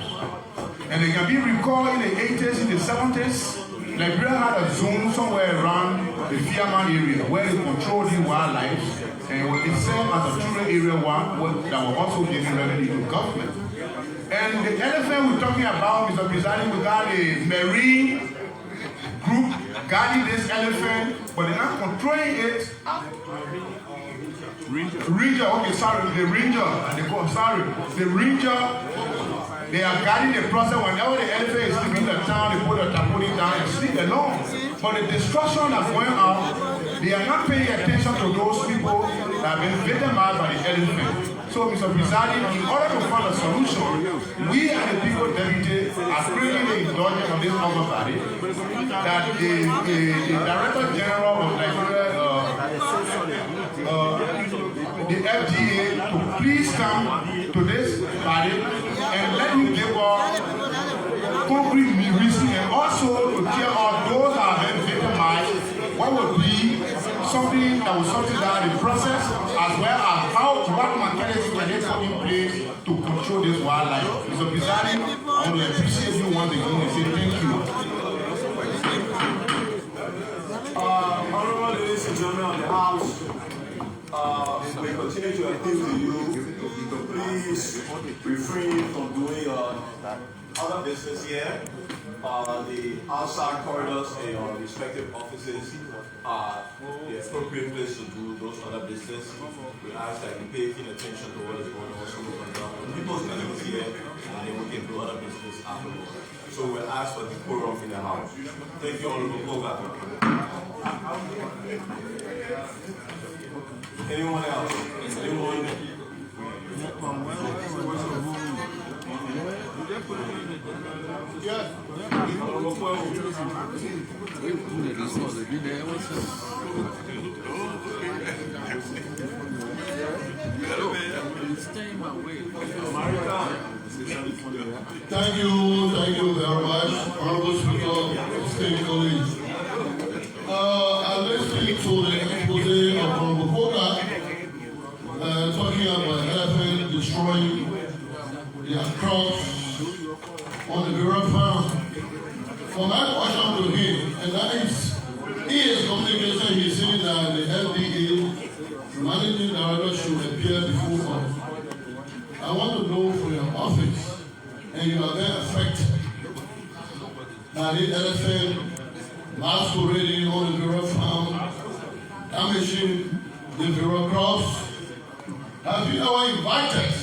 And they can be recalled in the 80s, in the 70s, Liberia had a zone somewhere around the Fiaman area where they controlled the wildlife, and it served as a tourism area that was also giving revenue to government. And the elephant we're talking about, Mr. President, we got a marine group guarding this elephant, but they're not controlling it. Ranger, okay, sorry, the ranger, the ranger, they are guarding the process. Whenever the elephant is leaving the town, they put a tarpaulin down and sleep alone. But the destruction that's going on, they are not paying attention to those people that have been victimized by the elephant. So, Mr. President, in order to find a solution, we and the people deputy are bringing the indulgence of this other body that the Director General of Nigeria, the FDA, to please come to this body and let me give us concrete reason and also to tell us those that have been victimized what would be something that will subsidize the process as well as what mechanisms can they put in place to control this wildlife. Mr. President, I want to appreciate you once again and say thank you. Honorable ladies and gentlemen of the House, we continue to appeal to you to please refrain from doing other business here. The outside corridors in your respective offices are the appropriate place to do those other business. We ask that you pay keen attention to what is going on so we can people's business here and then we can do other business afterwards. So we'll ask for the quorum in the House. Thank you, Honorable Koga. Anyone else? Anyone? Yes. Thank you very much, Honorable Speaker, State Colleagues. I listened to the expose of Honorable Koga talking about elephant destroying their crops on the Bureau farm. For my question to him, and that is, in his communication, he's saying that the FDA, the managing director, should appear before us. I want to know from your office, and you are very affected by the elephant masquerading on the Bureau farm, damaging the Bureau crops. Have you ever invited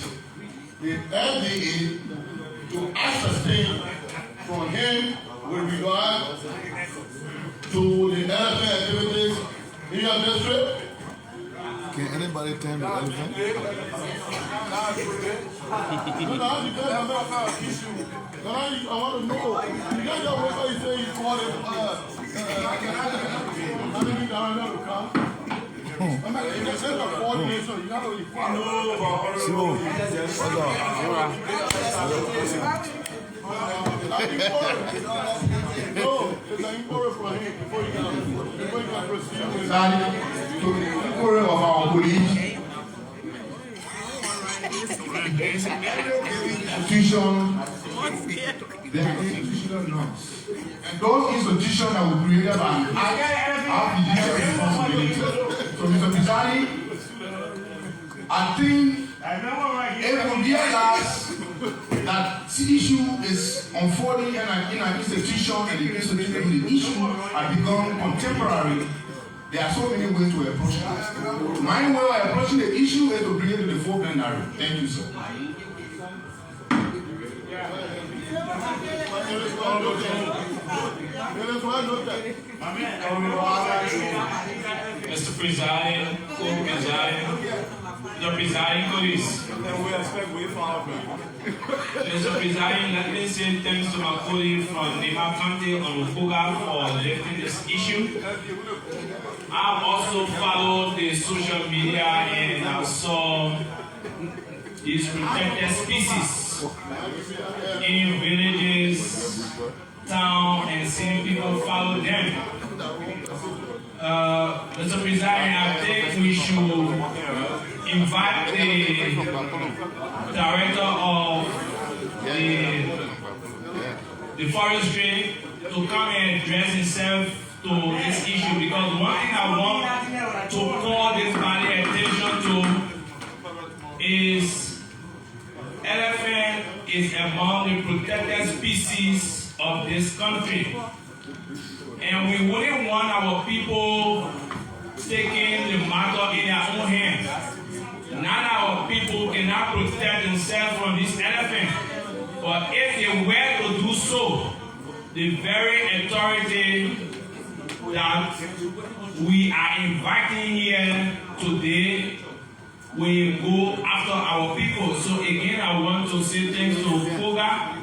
the FDA to ascertain from him with regard to the elephant activities in your district? Can anybody tame the elephant? I want to know. You guys know what he say he called it managing director to come? I'm not going to send a coordination. You have to be far. No, it's an inquiry from him before you can proceed. To inquiry of our police, institution, the institutional norms. And those institutions that were created by our judicial responsibility. So, Mr. Pizarri, I think it will realize that the issue is unfolding in an institution and the issue has become contemporary. There are so many ways to approach it. My way of approaching the issue is to bring it to the foreground narrative. Thank you, sir. Mr. Presiding, co-presiding, the presiding police. Mr. Presiding, let me say thanks to my colleague from Nema County on Ufuga for lifting this issue. I've also followed the social media and I saw these protected species in villages, town, and seeing people follow them. Mr. President, I think we should invite the director of the forestry to come and address himself to this issue, because one thing I want to call this body attention to is elephant is among the protected species of this country. And we wouldn't want our people taking the matter in their own hands. Now our people cannot protect themselves from this elephant. But if they were to do so, the very authority that we are inviting here today will go after our people. So again, I want to say thanks to Koga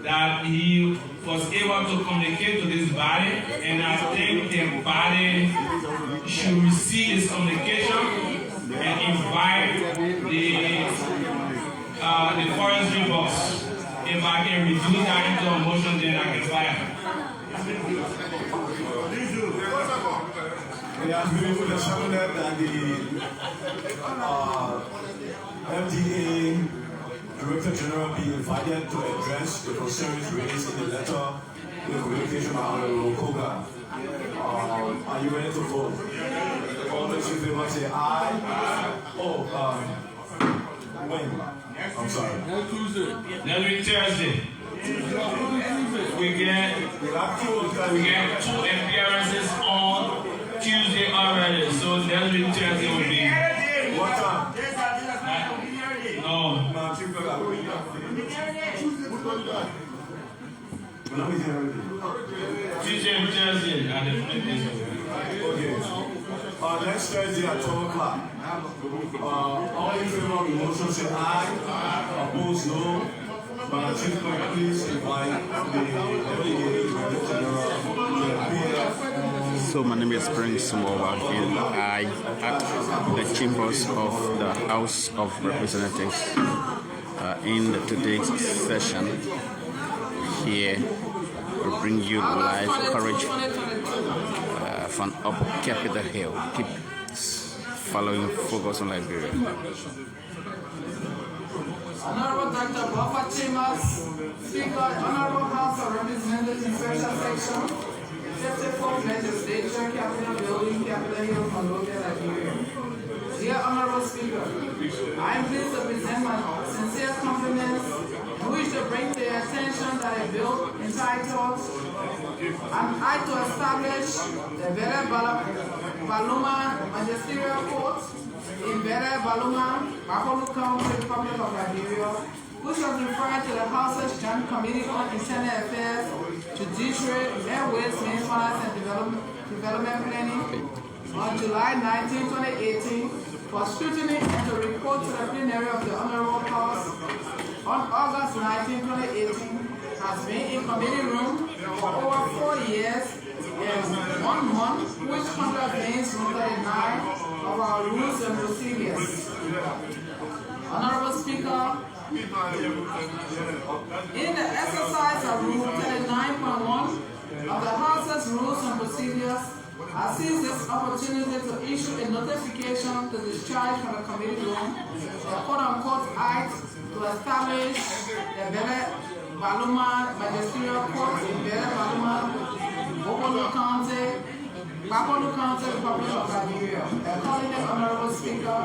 that he was able to communicate to this body, and I think the body should receive his communication and invite the forestry boss. If I can reduce that into a motion, then I can fire. We are moving with the settlement that the FDA Director General be invited to address the concerns raised in the letter in communication by Honorable Koga. Are you ready to vote? All those in favor say aye. When? I'm sorry. Next week Thursday. We get two appearances on Tuesday already, so next week Thursday will be. What time? No. Tuesday and Thursday are the free days. Okay. Next Thursday at 12 o'clock. All in favor of the motion say aye. Opposed no. Madam Chief Clerk, please invite the Deputy Director General. So my name is Prince Mowa, and I at the chambers of the House of Representatives in today's session here we bring you live coverage from up Capitol Hill. Keep following Focus on Liberia. Honorable Dr. Buffer Chambers, Speaker, Honorable House of Representatives, Special Section, 54th Legislature, Capitol Building, Capitol Hill, Monrovia, Liberia. Dear Honorable Speaker, I am pleased to present my sincere compliments and wish to bring to your attention that a bill entitled An Act to Establish the Bere Baluma Magisterial Court in Bere Baluma, Bakolu County, Republic of Liberia, which was referred to the House's Joint Committee on Internal Affairs, Judiciary, and Waste Management and Development Planning on July 19, 2018, for scrutiny and to report to the plenary of the Honorable House on August 19, 2018, has been in committee room for over 4 years and 1 month, which contravenes Rule 39 of our rules and procedures. Honorable Speaker, in the exercise of Rule 39.1 of the House's rules and procedures, I seize this opportunity to issue a notification to discharge from the committee room the quote-unquote act to establish the Bere Baluma Magisterial Court in Bere Baluma, Bakolu County, Republic of Liberia. Accordingly, Honorable Speaker,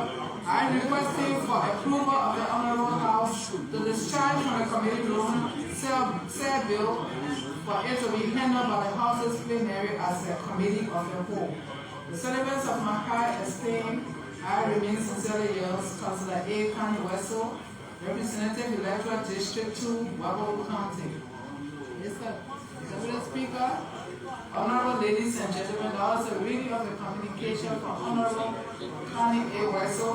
I am requesting for approval of the Honorable House to discharge from the committee room said bill for it to be handled by the House's plenary as a committee of the whole. The sentiments of my high esteem, I remain sincerely yours, Councilor A. County Wessel, Representative Electoral District 2, Bakolu County. Mr. Speaker, Honorable ladies and gentlemen, that was a reading of the communication from Honorable Connie A. Wessel,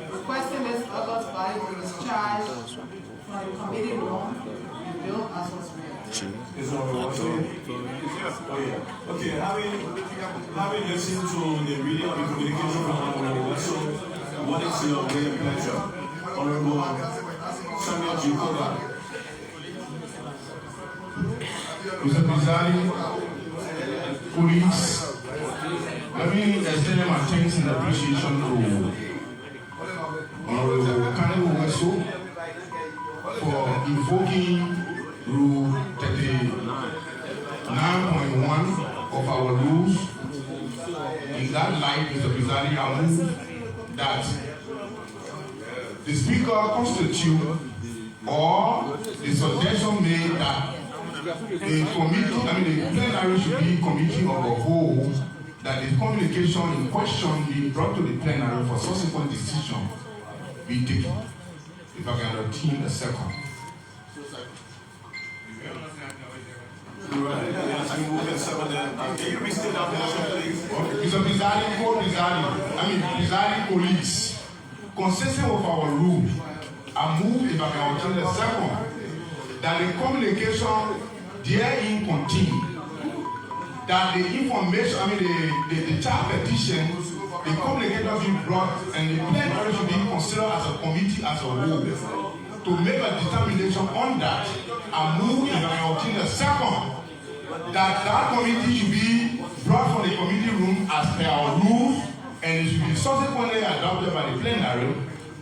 requesting this August body to discharge from the committee room the bill as was read. Okay, having listened to the reading of the communication from Honorable Wessel, what is your great pleasure? Honorable Samuel G. Koga. Mr. Presiding, colleagues, let me extend my thanks and appreciation to Honorable Kanu Weso for invoking Rule 39.1 of our rules. In that light, Mr. Presiding, I move that the Speaker constitute or the suggestion made that the committee, the plenary should be committee of a whole, that the communication in question be brought to the plenary for subsequent decision be taken. If I can obtain a second. Mr. Presiding colleagues, consistent with our rule, I move, if I can obtain a second, that the communication therein contained, that the information, the child petition, the communication should be brought and the plenary should be considered as a committee as a whole to make a determination on that. I move, if I can obtain a second, that committee should be brought from the committee room as per our rules, and it should be subsequently adopted by the plenary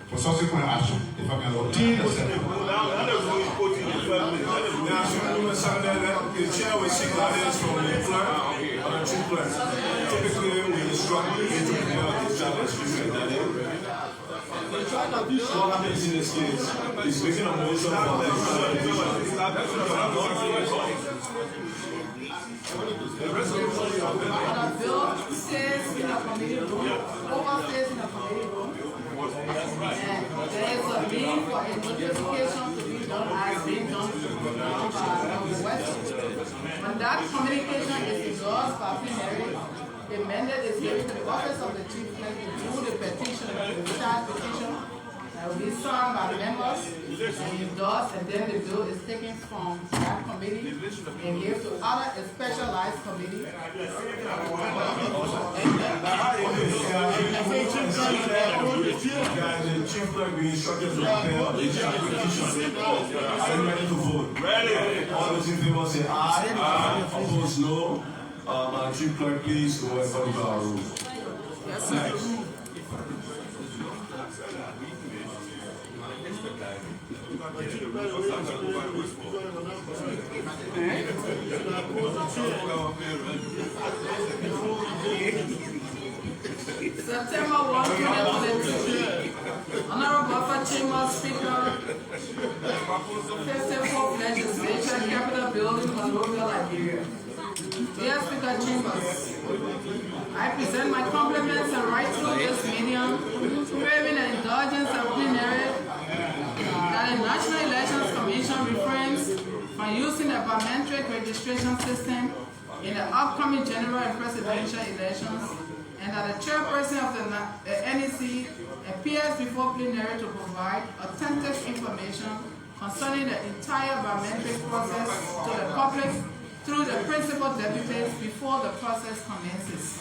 for subsequent action. If I can obtain a second. The chair will seek guidance from the clerk or the chief clerk. Typically, we instruct the interpreter of the child extremely that what happens in this case is making a motion for the The bill says in a committee room, overstays in a committee room, and there is a need for a notification to be done as being done by the West. When that communication is endorsed by plenary, the mandate is given to the office of the chief clerk to do the petition, the child petition, that will be signed by members and endorsed, and then the bill is taken from that committee and given to other specialized committee. the chief clerk be instructed to prepare the child petition. Are you ready to vote? Ready. All those in favor say aye. Opposed no. Chief clerk, please go and follow our rules. Yes, sir. September 1, 2022. Honorable Upper Chamber Speaker, 54th Legislature, Capitol Building, Monrovia, Liberia. Dear Speaker Chambers, I present my compliments and right through this medium, craving the indulgence of plenary that the National Elections Commission refrains from using the biometric registration system in the upcoming general and presidential elections, and that the chairperson of the NEC appears before plenary to provide authentic information concerning the entire biometric process to the public through the principal deputies before the process commences.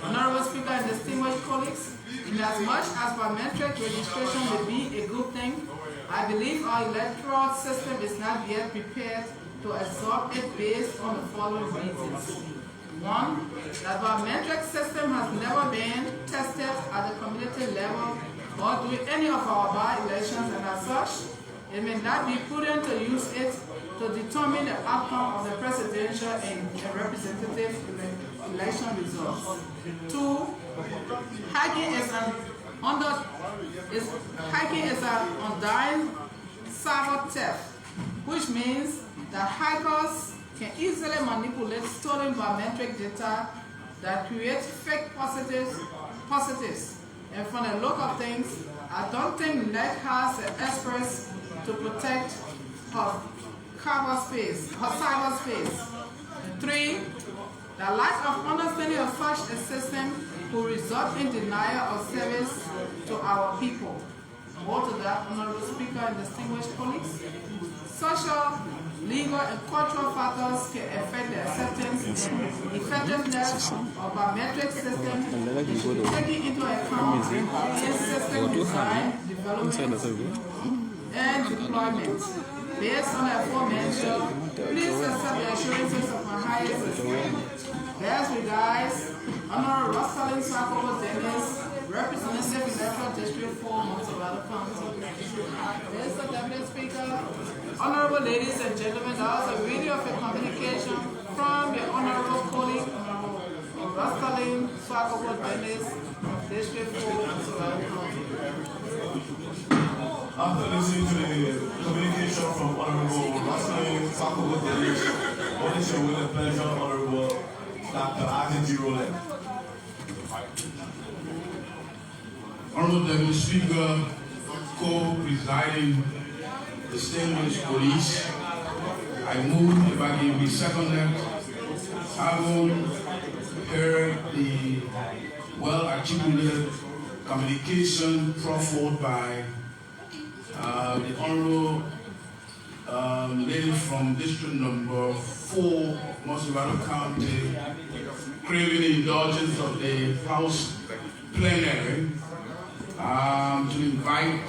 Honorable Speaker and distinguished colleagues, inasmuch as biometric registration may be a good thing, I believe our electoral system is not yet prepared to absorb it based on the following reasons. One, the biometric system has never been tested at the community level or during any of our by-elections, and as such, it may not be prudent to use it to determine the outcome of the presidential and representative election results. Two, hacking is an undying cyber theft, which means that hackers can easily manipulate stolen biometric data that create fake positives. And from the look of things, I don't think NEC has the experts to protect her cyberspace. And three, the lack of understanding of such a system will result in denial of service to our people. More to that, Honorable Speaker and distinguished colleagues, social, legal, and cultural factors can affect the acceptance and effectiveness of biometric system and should be taken into account in system design, development, and deployment. Based on the aforementioned, please accept the assurances of my highest esteem. Best regards, Honorable Rosalind Sakobo Dennis, Representative Electoral District 4, Montserrat County. Mr. Deputy Speaker, honorable ladies and gentlemen, that was a video of a communication from the Honorable colleague, Rosalind Swakopot Dennis, District 4, Montserrat County. After listening to the communication from Honorable Rosalind Swakopot Dennis, what is your will and pleasure, Honorable Dr. Arjun Roland? Honorable Deputy Speaker, co-presiding distinguished police, I move, if I can be seconded, having heard the well-articulated communication proffered by the Honorable lady from District Number 4, Montserrat County, craving the indulgence of the House plenary to invite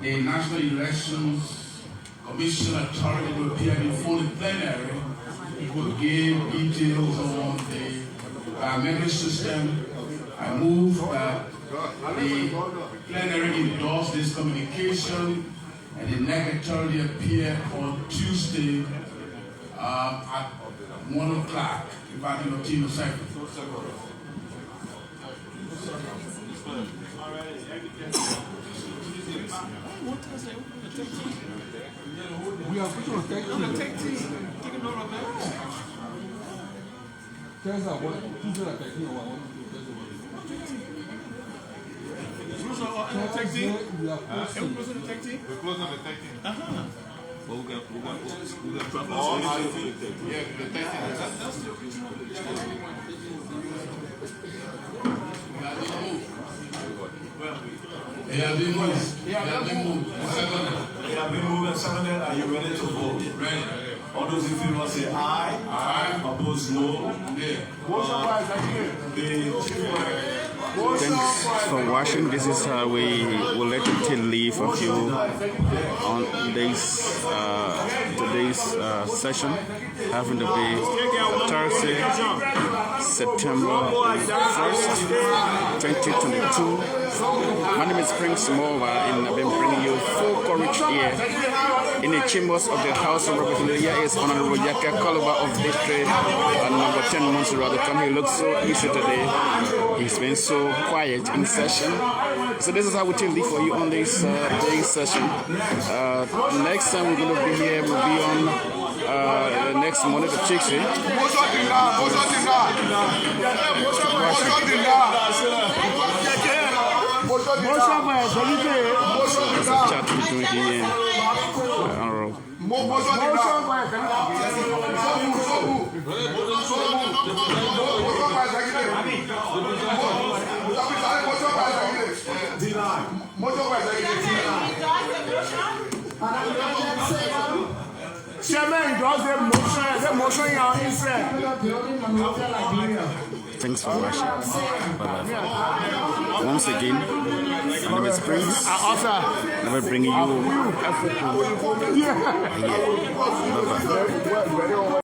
the National Elections Commission Authority to appear before the plenary to give details on the biometric system. I move that the plenary endorse this communication and the NEC Authority appear on Tuesday at 1 o'clock. If I can obtain a second. We are putting on take take a note of that. Tell us what who's going to take here. We're closing the tech team. Well, we're gonna yeah, the tech It has been moved. It has been moved. It has been moved and seconded. Are you ready to vote? Ready. All those in favor say aye. Aye. Opposed, no. Thanks for watching. This is how we will let you take leave of you on today's session, having to be Thursday, September 1st, 2022. My name is Prince Mova, and I've been bringing you full coverage here in the chambers of the House of Representatives. Here is Honorable Yaka Koloba of District number 10 Montserrat. He looks so easy today. He's been so quiet in session. So this is how we take leave for you on this today's session. Next time we're going to be here, we'll be on next Monday to Tuesday. There's a chat between here and Honorable. Chairman does the motion in our interest. Thanks for watching. Bye-bye. Once again, my name is Prince. Never bringing you everything. Bye-bye.